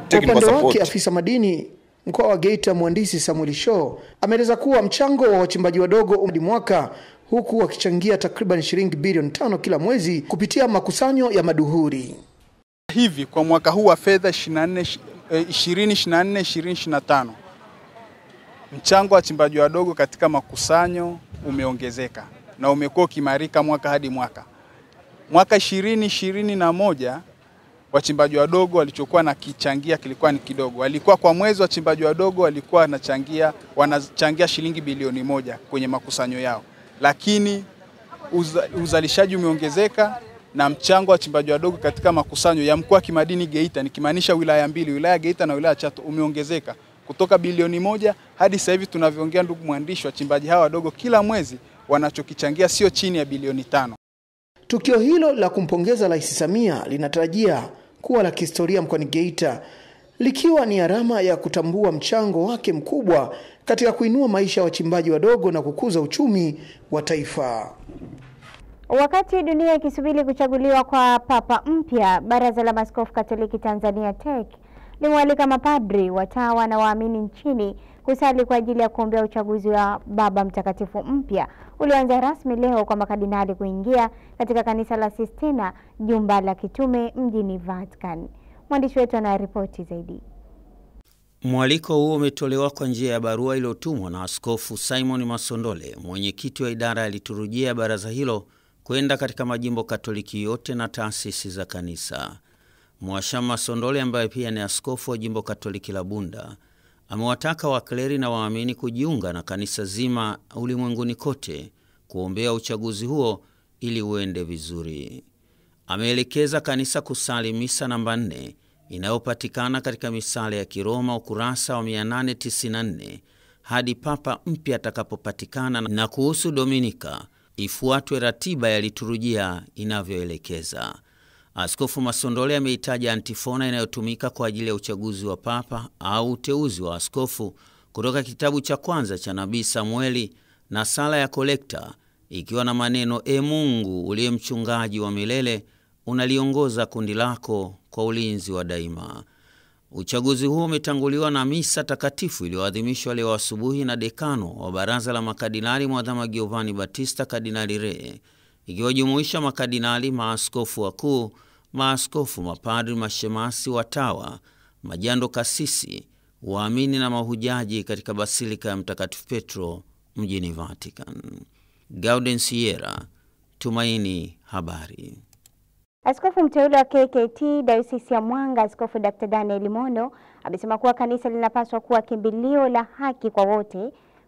S10: technical support.
S5: Afisa madini mkoa wa Geita Mhandisi Samuel Shaw ameeleza kuwa mchango wa wachimbaji wadogo hadi mwaka, huku wakichangia takriban shilingi bilioni 5 kila mwezi kupitia makusanyo ya maduhuri.
S11: Hivi kwa mwaka huu wa fedha 2024-2025 mchango wa wachimbaji wadogo katika makusanyo umeongezeka na umekuwa ukiimarika mwaka hadi mwaka. Mwaka 2021 wachimbaji wadogo walichokuwa na kichangia kilikuwa ni kidogo. Walikuwa kwa mwezi wachimbaji wadogo walikuwa wanachangia shilingi bilioni 1 kwenye makusanyo yao, lakini uzalishaji umeongezeka na mchango wa wachimbaji wadogo katika makusanyo ya mkoa wa kimadini Geita, nikimaanisha wilaya mbili, wilaya Geita na wilaya Chato, umeongezeka kutoka bilioni 1 hadi sasa hivi tunavyoongea, ndugu mwandishi, wachimbaji hawa wadogo kila mwezi wanachokichangia sio chini ya bilioni 5.
S5: Tukio hilo la kumpongeza Rais Samia linatarajia kuwa la kihistoria mkoani Geita, likiwa ni alama ya kutambua mchango wake mkubwa katika kuinua maisha ya wachimbaji wadogo na kukuza uchumi wa taifa.
S1: Wakati dunia ikisubiri kuchaguliwa kwa papa mpya, Baraza la Maaskofu Katoliki Tanzania TEC limewaalika mapadri, watawa na waamini nchini kusali kwa ajili ya kuombea uchaguzi wa Baba Mtakatifu mpya ulioanza rasmi leo kwa makardinali kuingia katika kanisa la Sistina, jumba la kitume mjini Vatican. Mwandishi wetu ana ripoti zaidi.
S8: Mwaliko huo umetolewa kwa njia ya barua iliyotumwa na Askofu Simon Masondole, mwenyekiti wa idara ya liturujia ya baraza hilo, kwenda katika majimbo Katoliki yote na taasisi za kanisa. Mwashama Masondole, ambaye pia ni askofu wa jimbo Katoliki la Bunda, amewataka wakleri na waamini kujiunga na kanisa zima ulimwenguni kote kuombea uchaguzi huo ili uende vizuri. Ameelekeza kanisa kusali misa namba 4 inayopatikana katika misale ya Kiroma ukurasa wa 894 hadi papa mpya atakapopatikana, na kuhusu Dominika ifuatwe ratiba ya liturujia inavyoelekeza. Askofu Masondole ameitaja antifona inayotumika kwa ajili ya uchaguzi wa papa au uteuzi wa askofu kutoka kitabu cha kwanza cha Nabii Samueli na sala ya kolekta, ikiwa na maneno: E Mungu uliye mchungaji wa milele, unaliongoza kundi lako kwa ulinzi wa daima. Uchaguzi huo umetanguliwa na misa takatifu iliyoadhimishwa leo asubuhi na dekano wa baraza la makardinali Mwadhama Giovanni Battista Kardinali Re, ikiwajumuisha makardinali, maaskofu wakuu, maaskofu, mapadri, mashemasi, watawa, majando, kasisi, waamini na mahujaji katika basilika ya Mtakatifu Petro mjini Vatican. Gaudensiera, Tumaini Habari.
S1: Askofu mteule wa KKT Dayosisi ya Mwanga, Askofu Dr. Daniel Mono, amesema kuwa kanisa linapaswa kuwa kimbilio la haki kwa wote,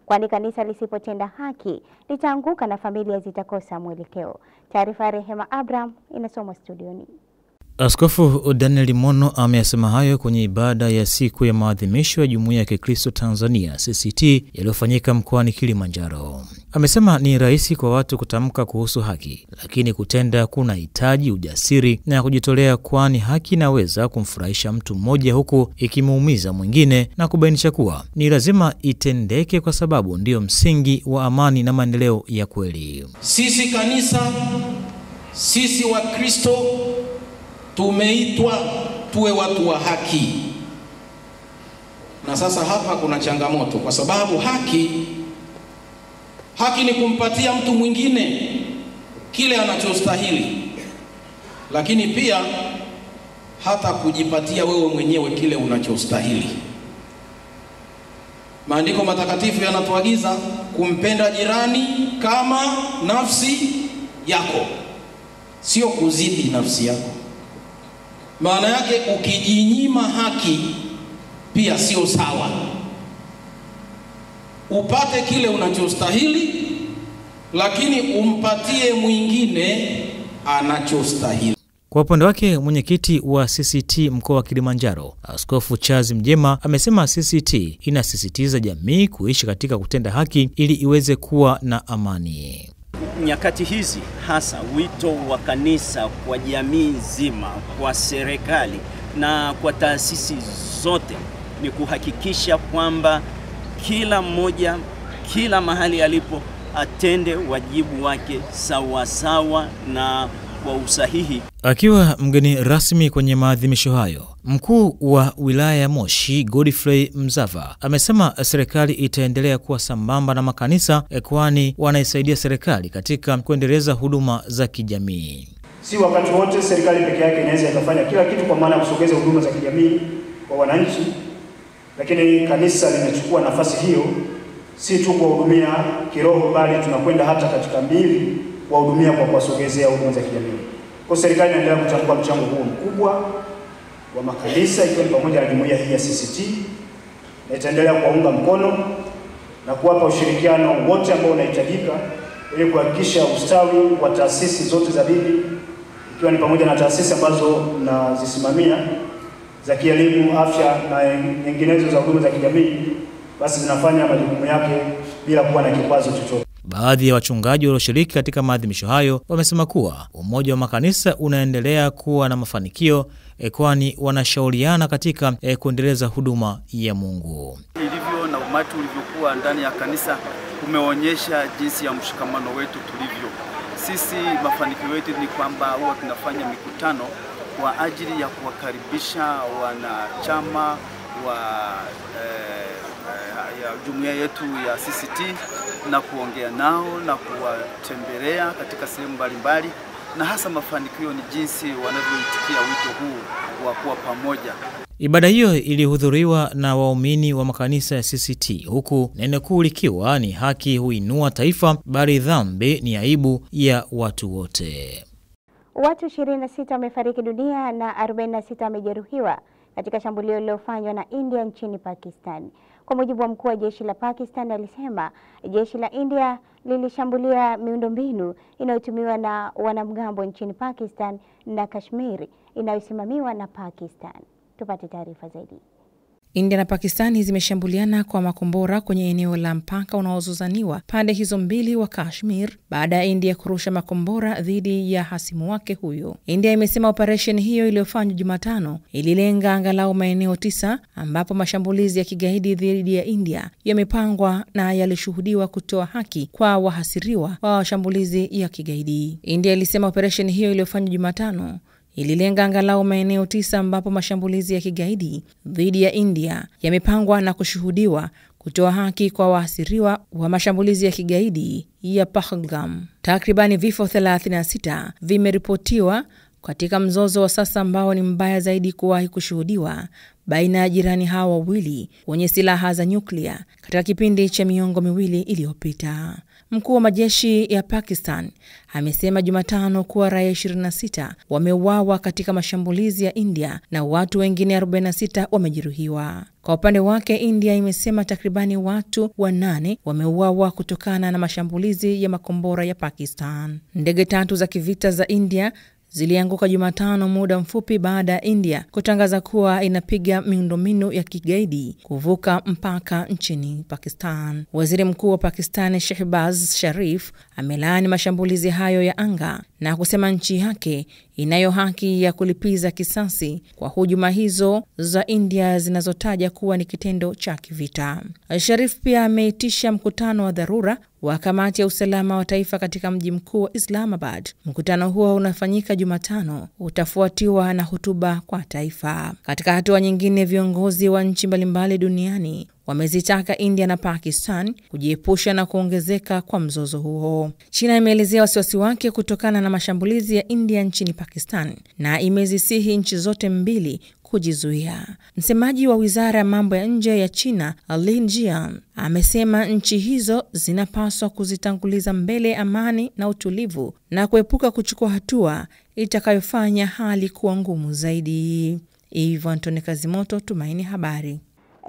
S1: kwani kanisa lisipotenda haki litaanguka na familia zitakosa mwelekeo. Taarifa ya Rehema Abraham inasomwa studioni.
S12: Askofu Daniel Mono ameyasema hayo kwenye ibada ya siku ya maadhimisho ya Jumuiya ya Kikristo Tanzania CCT yaliyofanyika mkoani Kilimanjaro. Amesema ni rahisi kwa watu kutamka kuhusu haki, lakini kutenda kuna hitaji ujasiri na kujitolea, kwani haki inaweza kumfurahisha mtu mmoja huku ikimuumiza mwingine, na kubainisha kuwa ni lazima itendeke kwa sababu ndio msingi wa amani na maendeleo ya kweli.
S13: Sisi kanisa, sisi wa Kristo tumeitwa tuwe watu wa haki. Na sasa hapa kuna changamoto, kwa sababu haki ni kumpatia mtu mwingine kile anachostahili, lakini pia hata kujipatia wewe mwenyewe kile unachostahili. Maandiko matakatifu yanatuagiza kumpenda jirani kama nafsi yako, sio kuzidi nafsi yako. Maana yake ukijinyima haki pia sio sawa. Upate kile unachostahili, lakini umpatie mwingine anachostahili.
S12: Kwa upande wake, mwenyekiti wa CCT mkoa wa Kilimanjaro, Askofu Charles Mjema, amesema CCT inasisitiza jamii kuishi katika kutenda haki ili iweze kuwa na amani.
S14: Nyakati hizi hasa wito wa kanisa kwa jamii nzima, kwa serikali na kwa taasisi zote ni kuhakikisha kwamba kila mmoja, kila mahali alipo, atende wajibu wake sawa sawa na kwa usahihi.
S12: Akiwa mgeni rasmi kwenye maadhimisho hayo, mkuu wa wilaya ya Moshi Godfrey Mzava amesema serikali itaendelea kuwa sambamba na makanisa, kwani wanaisaidia serikali katika kuendeleza huduma za kijamii.
S15: Si wakati wote serikali peke yake inaweza kufanya kila kitu kwa maana ya kusogeza huduma za kijamii kwa wananchi, lakini kanisa linachukua nafasi hiyo, si tu kuwahudumia kiroho, bali tunakwenda hata katika miili kuwahudumia kwa kuwasogezea huduma za kijamii. Kwa serikali inaendelea kutambua mchango huu mkubwa wa makanisa ikiwa ni pamoja na jumuiya hii ya CCT, na itaendelea kuwaunga mkono na kuwapa ushirikiano wote ambao unahitajika ili kuhakikisha ustawi wa taasisi zote za dini, ikiwa ni pamoja na taasisi ambazo nazisimamia za kielimu, afya na nyinginezo za huduma za kijamii, basi zinafanya majukumu yake bila kuwa na kikwazo chochote.
S12: Baadhi ya wachungaji walioshiriki katika maadhimisho hayo wamesema kuwa umoja wa makanisa unaendelea kuwa na mafanikio kwani wanashauriana katika kuendeleza huduma ya Mungu.
S16: Ilivyo na umati ulivyokuwa ndani ya kanisa umeonyesha jinsi ya mshikamano wetu tulivyo. Sisi mafanikio yetu ni kwamba huwa tunafanya mikutano kwa ajili ya kuwakaribisha wanachama wa ya jumuiya yetu ya CCT na kuongea nao na kuwatembelea katika sehemu mbalimbali, na hasa mafanikio ni jinsi wanavyoitikia wito huu wa kuwa pamoja.
S12: Ibada hiyo ilihudhuriwa na waumini wa makanisa ya CCT, huku neno kuu likiwa ni haki huinua taifa, bali dhambi ni aibu ya watu wote.
S1: Watu 26 wamefariki dunia na 46 wamejeruhiwa katika shambulio lililofanywa na India nchini Pakistan. Kwa mujibu wa mkuu wa jeshi la Pakistan, alisema jeshi la India lilishambulia miundombinu inayotumiwa na wanamgambo nchini Pakistan na Kashmir inayosimamiwa na Pakistan. Tupate taarifa zaidi.
S25: India na Pakistani zimeshambuliana kwa makombora kwenye eneo la mpaka unaozozaniwa pande hizo mbili wa Kashmir baada ya India kurusha makombora dhidi ya hasimu wake huyo. India imesema operesheni hiyo iliyofanywa Jumatano ililenga angalau maeneo 9 ambapo mashambulizi ya kigaidi dhidi ya India yamepangwa na yalishuhudiwa kutoa haki kwa wahasiriwa wa mashambulizi ya kigaidi. India ilisema operesheni hiyo iliyofanywa Jumatano ililenga angalau maeneo 9 ambapo mashambulizi ya kigaidi dhidi ya India yamepangwa na kushuhudiwa kutoa haki kwa wahasiriwa wa mashambulizi ya kigaidi ya Pahalgam. Takribani vifo 36 vimeripotiwa katika mzozo wa sasa ambao ni mbaya zaidi kuwahi kushuhudiwa baina ya jirani hao wawili wenye silaha za nyuklia katika kipindi cha miongo miwili iliyopita. Mkuu wa majeshi ya Pakistan amesema Jumatano kuwa raia 26 wameuawa katika mashambulizi ya India na watu wengine 46 wamejeruhiwa. Kwa upande wake, India imesema takribani watu 8 wameuawa kutokana na mashambulizi ya makombora ya Pakistan. Ndege 3 za kivita za India zilianguka Jumatano muda mfupi baada ya India kutangaza kuwa inapiga miundombinu ya kigaidi kuvuka mpaka nchini Pakistan. Waziri Mkuu wa Pakistan Shehbaz Sharif amelaani mashambulizi hayo ya anga na kusema nchi yake inayo haki ya kulipiza kisasi kwa hujuma hizo za India zinazotaja kuwa ni kitendo cha kivita. Sharif pia ameitisha mkutano wa dharura wa kamati ya usalama wa taifa katika mji mkuu wa Islamabad. Mkutano huo unafanyika Jumatano, utafuatiwa na hotuba kwa taifa. Katika hatua nyingine, viongozi wa nchi mbalimbali duniani wamezitaka India na Pakistan kujiepusha na kuongezeka kwa mzozo huo. China imeelezea wasiwasi wake kutokana na mashambulizi ya India nchini Pakistan na imezisihi nchi zote mbili kujizuia. Msemaji wa Wizara ya Mambo ya Nje ya China, Lin Jian, amesema nchi hizo zinapaswa kuzitanguliza mbele amani na utulivu na kuepuka kuchukua hatua itakayofanya hali kuwa ngumu zaidi. Antoni Kazimoto, Tumaini Habari.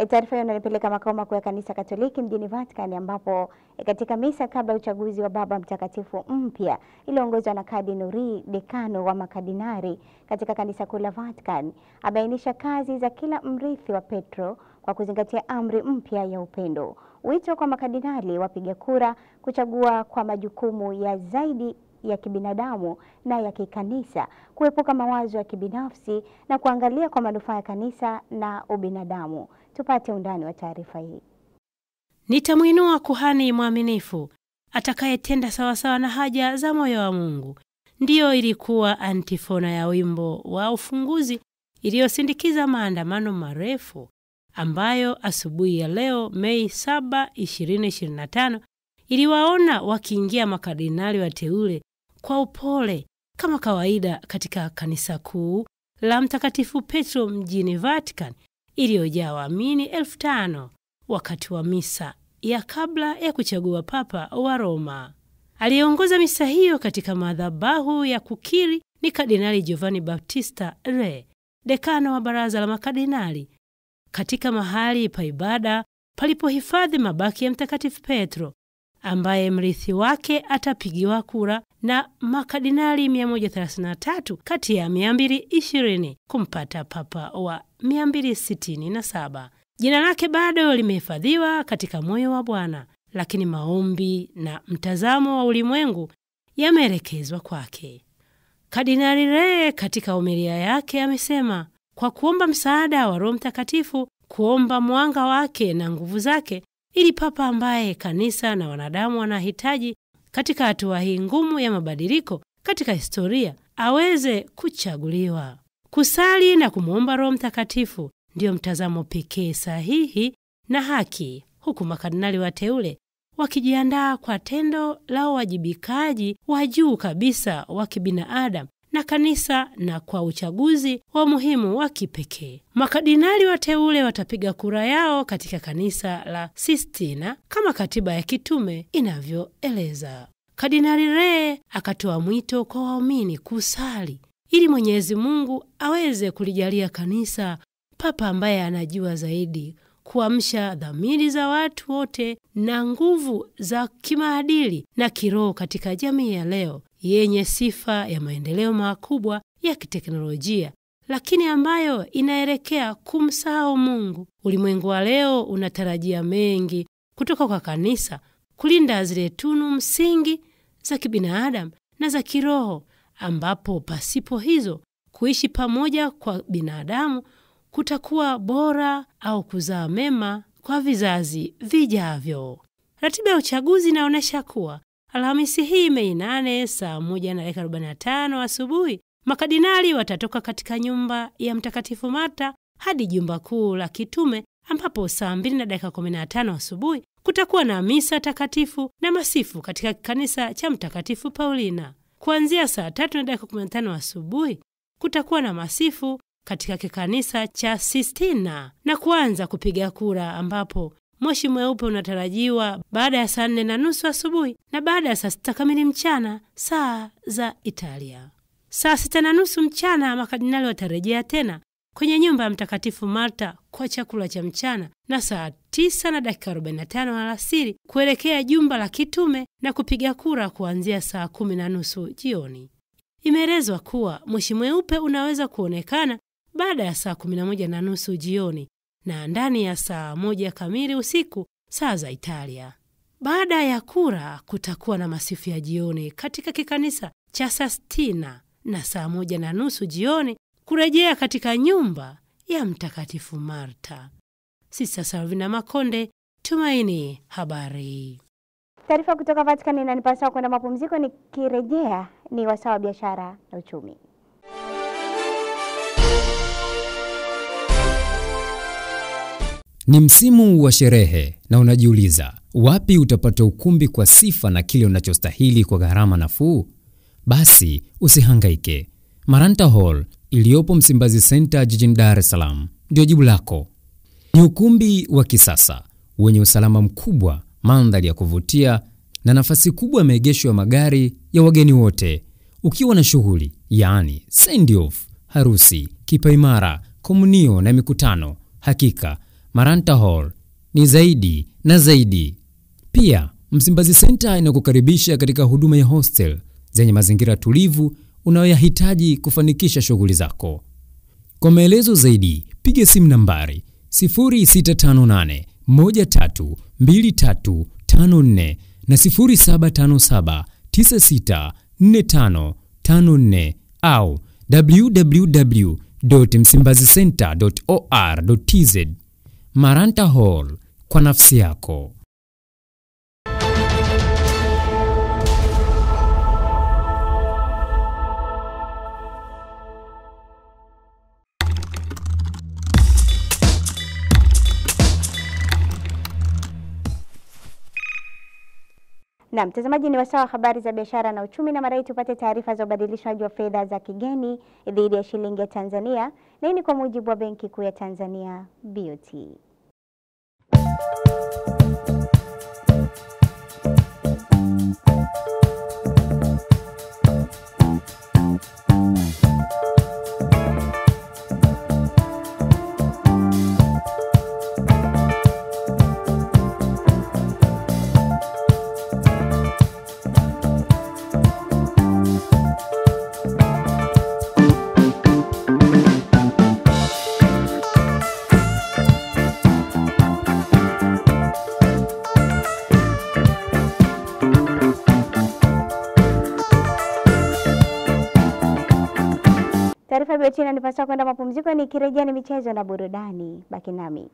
S1: Taarifa hiyo inanipeleka makao makuu ya Kanisa Katoliki mjini Vatican, ambapo katika misa kabla ya uchaguzi wa Baba Mtakatifu mpya iliongozwa na Kardinali Dekano wa makardinali katika Kanisa Kuu la Vatican, abainisha kazi za kila mrithi wa Petro kwa kuzingatia amri mpya ya upendo. Wito kwa makardinali wapiga kura kuchagua kwa majukumu ya zaidi ya kibinadamu na ya kikanisa, kuepuka mawazo ya kibinafsi na kuangalia kwa manufaa ya kanisa na ubinadamu. Tupate undani wa taarifa hii.
S17: Nitamuinua kuhani mwaminifu atakayetenda sawasawa na haja za moyo wa Mungu. Ndiyo ilikuwa antifona ya wimbo wa ufunguzi iliyosindikiza maandamano marefu ambayo asubuhi ya leo Mei 7, 2025 iliwaona wakiingia makardinali wateule kwa upole kama kawaida katika Kanisa Kuu la Mtakatifu Petro mjini Vatican, iliyojaa waamini 5,000 wakati wa misa ya kabla ya kuchagua Papa wa Roma. Aliongoza misa hiyo katika madhabahu ya kukiri ni Kardinali Giovanni Battista Re, dekano wa baraza la makardinali, katika mahali pa ibada palipohifadhi mabaki ya Mtakatifu Petro, ambaye mrithi wake atapigiwa kura na makardinali 133 kati ya 220 kumpata papa wa 267. Jina lake bado limehifadhiwa katika moyo wa Bwana, lakini maombi na mtazamo wa ulimwengu yameelekezwa kwake. Kardinali Re katika homilia yake amesema, kwa kuomba msaada wa Roho Mtakatifu, kuomba mwanga wake na nguvu zake, ili papa ambaye kanisa na wanadamu wanahitaji katika hatua hii ngumu ya mabadiliko katika historia aweze kuchaguliwa. Kusali na kumuomba Roho Mtakatifu ndio mtazamo pekee sahihi na haki, huku makardinali wateule wakijiandaa kwa tendo la uwajibikaji wa juu kabisa wa kibinadamu na kanisa, na kwa uchaguzi wa muhimu wa kipekee. Makardinali wateule watapiga kura yao katika kanisa la Sistina kama katiba ya kitume inavyoeleza. Kardinali Re akatoa mwito kwa waumini kusali ili Mwenyezi Mungu aweze kulijalia kanisa papa ambaye anajua zaidi kuamsha dhamiri za watu wote na nguvu za kimaadili na kiroho katika jamii ya leo yenye sifa ya maendeleo makubwa ya kiteknolojia, lakini ambayo inaelekea kumsahau Mungu. Ulimwengu wa leo unatarajia mengi kutoka kwa kanisa, kulinda zile tunu msingi za kibinadamu na za kiroho, ambapo pasipo hizo kuishi pamoja kwa binadamu kutakuwa bora au kuzaa mema kwa vizazi vijavyo. Ratiba ya uchaguzi inaonyesha kuwa Alhamisi hii Mei 8 saa 1:45 asubuhi, makardinali watatoka katika nyumba ya Mtakatifu Marta hadi jumba kuu la kitume, ambapo saa 2:15 asubuhi kutakuwa na misa takatifu na masifu katika kanisa cha Mtakatifu Paulina. Kuanzia saa 3:15 asubuhi kutakuwa na masifu katika kanisa cha Sistina na kuanza kupiga kura, ambapo moshi mweupe unatarajiwa baada ya saa 4:30 asubuhi na baada ya saa 6 kamili mchana saa za Italia. Saa 6:30 mchana makardinali watarejea tena kwenye nyumba ya Mtakatifu Marta kwa chakula cha mchana, na saa 9:45 alasiri kuelekea jumba la kitume na kupiga kura kuanzia saa 10:30 jioni. Imeelezwa kuwa moshi mweupe unaweza kuonekana baada ya saa 11:30 jioni na ndani ya saa 1 kamili usiku saa za Italia. Baada ya kura kutakuwa na masifu ya jioni katika kikanisa cha Sistina na saa 1:30 jioni kurejea katika nyumba ya Mtakatifu Marta. Sista Salvina Makonde, Tumaini Habari.
S1: Taarifa kutoka Vatican inanipasa kwenda mapumziko, nikirejea ni wasaa wa biashara na uchumi.
S18: Ni msimu wa sherehe na unajiuliza wapi utapata ukumbi kwa sifa na kile unachostahili kwa gharama nafuu? Basi usihangaike. Maranta Hall iliyopo Msimbazi Center jijini Dar es Salaam ndio jibu lako. Ni ukumbi wa kisasa wenye usalama mkubwa, mandhari ya kuvutia na nafasi kubwa ya maegesho ya magari ya wageni wote. Ukiwa na shughuli, yaani send off, harusi, kipaimara, komunio na mikutano, hakika Maranta Hall ni zaidi na zaidi. Pia Msimbazi Center inakukaribisha katika huduma ya hostel zenye mazingira tulivu unayoyahitaji kufanikisha shughuli zako. Kwa maelezo zaidi, piga simu nambari 0658 132354 na 0757 964554 au www.msimbazicenter.or.tz. Maranta Hall, kwa nafsi yako.
S1: Na mtazamaji, ni wasaa wa habari za biashara na uchumi, na mara tupate taarifa za ubadilishwaji wa fedha za kigeni dhidi ya shilingi ya Tanzania, na hii ni kwa mujibu wa Benki Kuu ya Tanzania BOT. Taarifa hiyo tena nipaswa kwenda mapumziko, nikirejea ni michezo na burudani. Baki nami.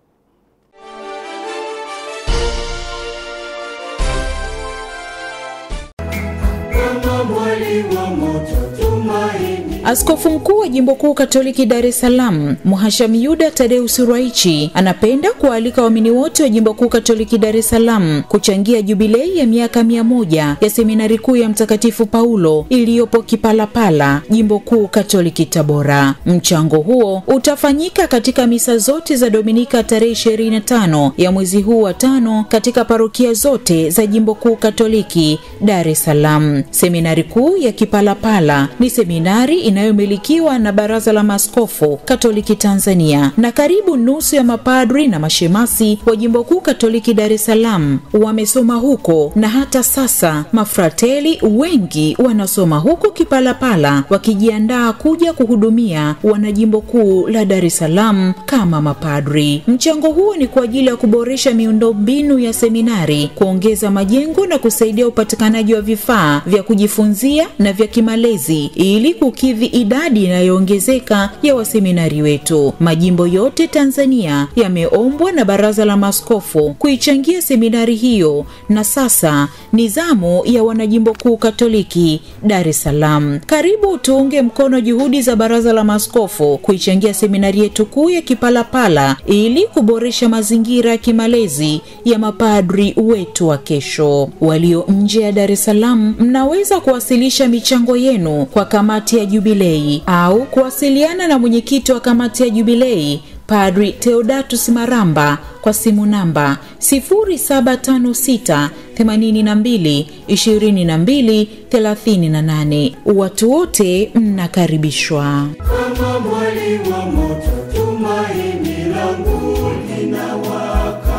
S25: Askofu mkuu wa Jimbo Kuu Katoliki Dar es Salaam, Mhashamu Yuda Tadeus Ruwaichi, anapenda kualika waamini wote wa Jimbo Kuu Katoliki Dar es Salaam kuchangia jubilei ya miaka 100 ya seminari kuu ya Mtakatifu Paulo iliyopo Kipalapala, Jimbo Kuu Katoliki Tabora. Mchango huo utafanyika katika misa zote za Dominika tarehe 25 ya mwezi huu wa 5 katika parokia zote za Jimbo Kuu Katoliki Dar es Salaam. Seminari kuu ya Kipalapala ni seminari inayomilikiwa na Baraza la Maaskofu Katoliki Tanzania, na karibu nusu ya mapadri na mashemasi wa Jimbo Kuu Katoliki Dar es Salaam wamesoma huko, na hata sasa mafrateli wengi wanasoma huko Kipalapala wakijiandaa kuja kuhudumia wanajimbo kuu la Dar es Salaam kama mapadri. Mchango huo ni kwa ajili ya kuboresha miundombinu ya seminari, kuongeza majengo na kusaidia upatikanaji wa vifaa vya kujifunzia na vya kimalezi ili kukidhi idadi inayoongezeka ya waseminari wetu. Majimbo yote Tanzania yameombwa na Baraza la Maaskofu kuichangia seminari hiyo, na sasa ni zamu ya wanajimbo kuu Katoliki Dar es Salaam. Karibu tuunge mkono juhudi za Baraza la Maaskofu kuichangia seminari yetu kuu ya Kipalapala ili kuboresha mazingira ya kimalezi ya mapadri wetu wa kesho. Walio nje ya Dar es Salaam, mnaweza kuwasilisha michango yenu kwa kamati ya jubilei au kuwasiliana na mwenyekiti wa kamati ya jubilei Padri Theodatus Maramba kwa simu namba 0756 82 22 38. Watu wote mnakaribishwa.
S4: Kama mwali wa moto, tumaini langu linawaka.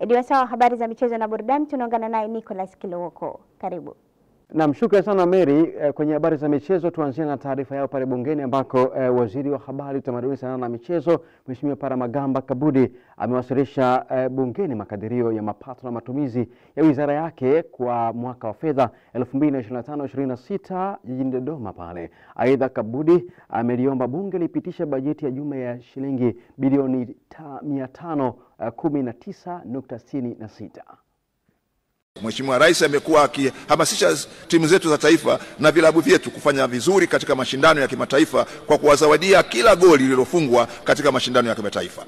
S1: Ndio sawa, habari za michezo na burudani, tunaungana naye Nicholas Kilowoko. Karibu.
S19: Naam, shukrani sana Mary. Kwenye habari za michezo tuanzie na taarifa yao pale bungeni ambako waziri wa habari, utamaduni, sanaa na michezo Mheshimiwa Paramagamba Kabudi amewasilisha bungeni makadirio ya mapato na matumizi ya wizara yake kwa mwaka wa fedha 2025-26 jijini Dodoma pale. Aidha, Kabudi ameliomba bunge lipitisha bajeti ya jumla ya shilingi bilioni 519.66.
S20: Mheshimiwa Rais amekuwa akihamasisha timu zetu za taifa na vilabu vyetu kufanya vizuri katika mashindano ya kimataifa kwa kuwazawadia kila goli lililofungwa katika mashindano ya kimataifa.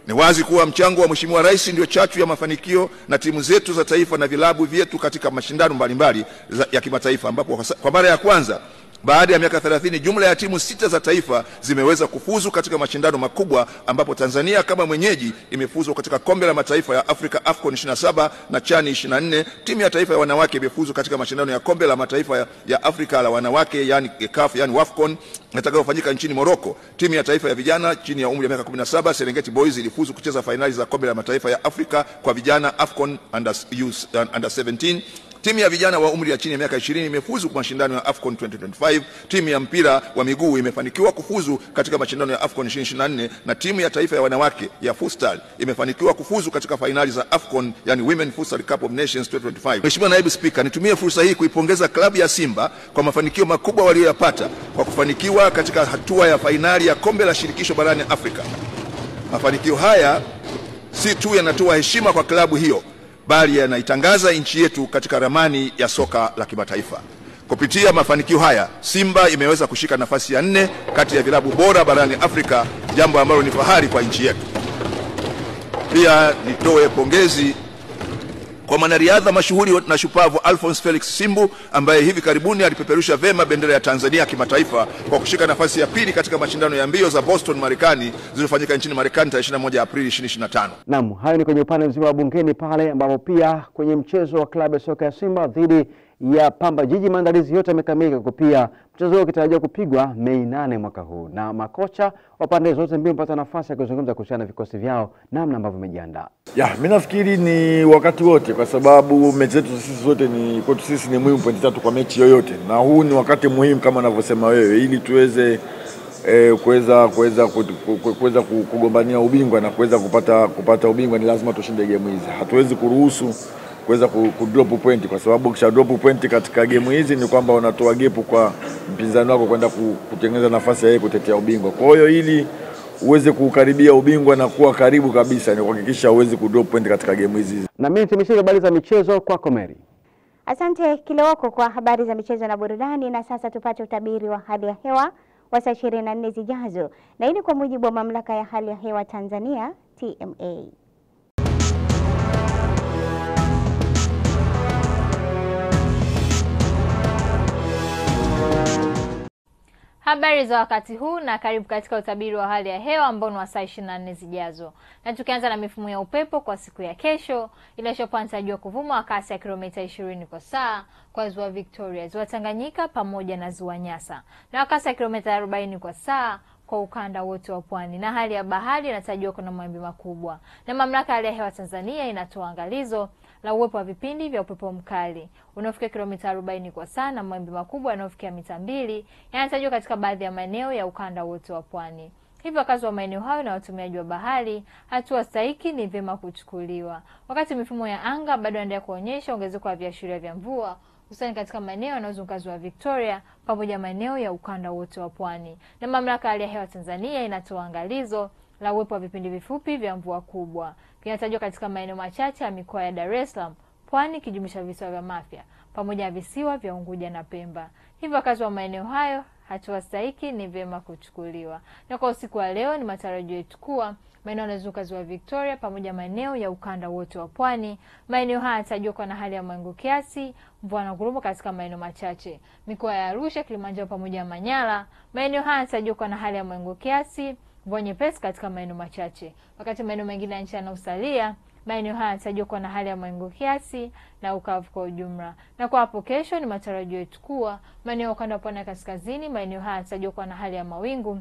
S20: Ni wazi kuwa mchango wa Mheshimiwa Rais ndio chachu ya mafanikio na timu zetu za taifa na vilabu vyetu katika mashindano mbalimbali ya kimataifa, ambapo kwa mara ya kwanza baada ya miaka 30 jumla ya timu 6 za taifa zimeweza kufuzu katika mashindano makubwa, ambapo Tanzania kama mwenyeji imefuzu katika kombe la mataifa ya Afrika AFCON 27 na CHAN 24. Timu ya taifa ya wanawake imefuzu katika mashindano ya kombe la mataifa ya Afrika la wanawake, yani CAF, yani WAFCON, yatakayofanyika nchini Morocco. Timu ya taifa ya vijana chini ya umri wa miaka 17 Serengeti Boys ilifuzu kucheza fainali za kombe la mataifa ya Afrika kwa vijana AFCON under 17. Timu ya vijana wa umri ya chini ya miaka 20 imefuzu kwa mashindano ya AFCON 2025. Timu ya mpira wa miguu imefanikiwa kufuzu katika mashindano ya AFCON 2024, na timu ya taifa ya wanawake ya futsal imefanikiwa kufuzu katika fainali za AFCON, yani Women Futsal Cup of Nations 2025. Mheshimiwa Naibu Spika, nitumie fursa hii kuipongeza klabu ya Simba kwa mafanikio makubwa walioyapata kwa kufanikiwa katika hatua ya fainali ya kombe la shirikisho barani Afrika. Mafanikio haya si tu yanatoa heshima kwa klabu hiyo, bali yanaitangaza nchi yetu katika ramani ya soka la kimataifa. Kupitia mafanikio haya, Simba imeweza kushika nafasi ya 4 kati ya vilabu bora barani Afrika, jambo ambalo ni fahari kwa nchi yetu. Pia nitoe pongezi kwa mwanariadha mashuhuri na shupavu Alphonse Felix Simbu, ambaye hivi karibuni alipeperusha vema bendera ya Tanzania kimataifa kwa kushika nafasi ya 2 katika mashindano ya mbio za Boston, Marekani, zilizofanyika nchini Marekani tarehe 21 Aprili 2025.
S19: Naam, hayo ni kwenye upande mzima wa bungeni pale, ambapo pia kwenye mchezo wa klabu ya soka ya Simba dhidi ya Pamba Jiji, maandalizi yote yamekamilika, kwa pia mchezo huo ukitarajiwa kupigwa Mei 8 mwaka huu, na makocha wa pande zote mbili wamepata nafasi ya kuzungumza kuhusiana na vikosi vyao namna ambavyo vimejiandaa.
S3: Mimi nafikiri ni wakati wote, kwa sababu mechi zetu sisi zote ni kwetu sisi ni muhimu pointi 3 kwa mechi yoyote, na huu ni wakati muhimu kama anavyosema wewe, ili tuweze kuweza kugombania ubingwa na kuweza kupata ubingwa. Ni lazima tushinde game hizi. Hatuwezi kuruhusu kuweza kudrop point, kwa sababu kisha drop point katika game hizi ni kwamba unatoa gap kwa mpinzani wako kwenda kutengeneza nafasi yeye kutetea ubingwa. Kwa hiyo ili uweze kukaribia ubingwa na kuwa karibu kabisa, ni kuhakikisha uweze kudrop point katika game hizi.
S19: Na mimi nitimishie habari za michezo kwako Mary.
S1: Asante Kilowoko kwa habari za michezo na burudani, na sasa tupate utabiri wa hali ya hewa wa saa 24 zijazo, na hii kwa mujibu wa mamlaka ya hali ya hewa Tanzania TMA.
S21: Habari za wakati huu na karibu katika utabiri wa hali ya hewa ambao ni wa saa 24 zijazo. Na tukianza na mifumo ya upepo kwa siku ya kesho, inatarajiwa kuvuma kwa kasi ya kilomita 20 kwa saa kwa ziwa Victoria, ziwa Tanganyika pamoja na ziwa Nyasa, na kasi ya kilomita 40 kwa saa kwa ukanda wote wa pwani, na hali ya bahari inatarajiwa kuna mawimbi makubwa. Na mamlaka ya hali ya hewa Tanzania inatoa angalizo la uwepo wa vipindi vya upepo mkali unaofikia kilomita 40 kwa saa na mawimbi makubwa yanayofikia mita 2 yanatarajiwa katika baadhi ya maeneo ya ukanda wote wa pwani. Hivyo wakazi wa maeneo hayo na watumiaji wa bahari, hatua stahiki ni vyema kuchukuliwa. Wakati mifumo ya anga bado inaendelea kuonyesha ongezeko la viashiria vya mvua hususani katika maeneo yanayozunguka ziwa Victoria pamoja na maeneo ya ukanda wote wa pwani. Na mamlaka ya hali ya hewa Tanzania inatoa angalizo la uwepo wa vipindi vifupi vya mvua kubwa kinatarajiwa katika maeneo machache ya mikoa ya Dar es Salaam, Pwani kijumlisha visiwa vya Mafia pamoja na visiwa vya Unguja na Pemba. Hivyo wakazi wa maeneo hayo, hatua stahiki ni vyema kuchukuliwa. Na kwa usiku wa leo ni matarajio yetu kuwa maeneo yanayozunguka ziwa Victoria pamoja na maeneo ya ukanda wote wa pwani, maeneo haya yanatarajiwa kuwa na hali ya mawingu kiasi, mvua na ngurumo katika maeneo machache. Mikoa ya Arusha, Kilimanjaro pamoja na Manyara, maeneo haya yanatarajiwa kuwa na hali ya mawingu kiasi, mvua nyepesi katika maeneo machache. Wakati maeneo mengine ya nchi yanayosalia, maeneo haya yanatarajiwa kuwa na hali ya mawingu kiasi na ukavu kwa ujumla. Na kwa hapo kesho ni matarajio yetu kuwa maeneo ya ukanda wa pwani ya kaskazini, maeneo haya yanatarajiwa kuwa na hali ya mawingu,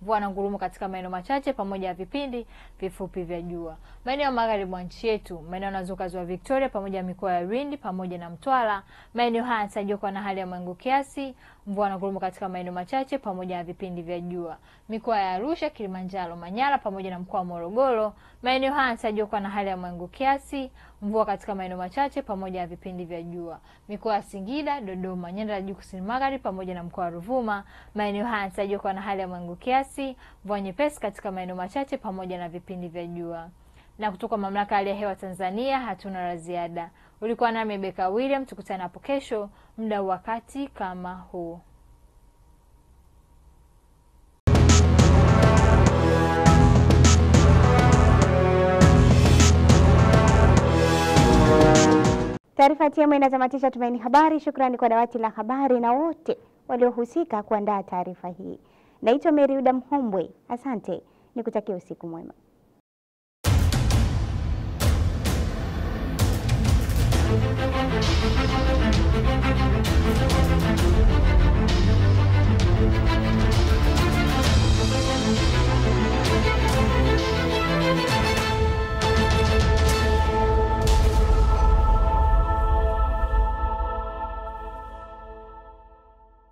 S21: mvua na ngurumo katika maeneo machache pamoja na vipindi vifupi vya jua. Maeneo ya magharibi mwa nchi yetu, maeneo yanayozunguka ziwa Victoria pamoja na mikoa ya Lindi pamoja na Mtwara, maeneo haya yanatarajiwa kuwa na hali ya mawingu kiasi, mvua na ngurumo katika maeneo machache pamoja na vipindi vya jua. Mikoa ya Arusha, Kilimanjaro, Manyara pamoja na mkoa wa Morogoro, maeneo haya yanatarajiwa kuwa na hali ya mawingu kiasi, mvua katika maeneo machache pamoja na vipindi vya jua. Mikoa ya Singida, Dodoma, Nyanda za Juu Kusini Magharibi pamoja na mkoa wa Ruvuma, maeneo haya yanatarajiwa kuwa na hali ya mawingu kiasi, mvua nyepesi katika maeneo machache pamoja na vipindi vya jua. Na kutoka mamlaka ya hali ya hewa Tanzania hatuna la ziada. Ulikuwa nami Beka William, tukutane hapo kesho muda wakati kama huu.
S1: Taarifa TMA inatamatisha Tumaini Habari. Shukrani kwa dawati la habari na wote waliohusika kuandaa taarifa hii. Naitwa Meriuda Mhombwe. Asante. Nikutakia usiku mwema.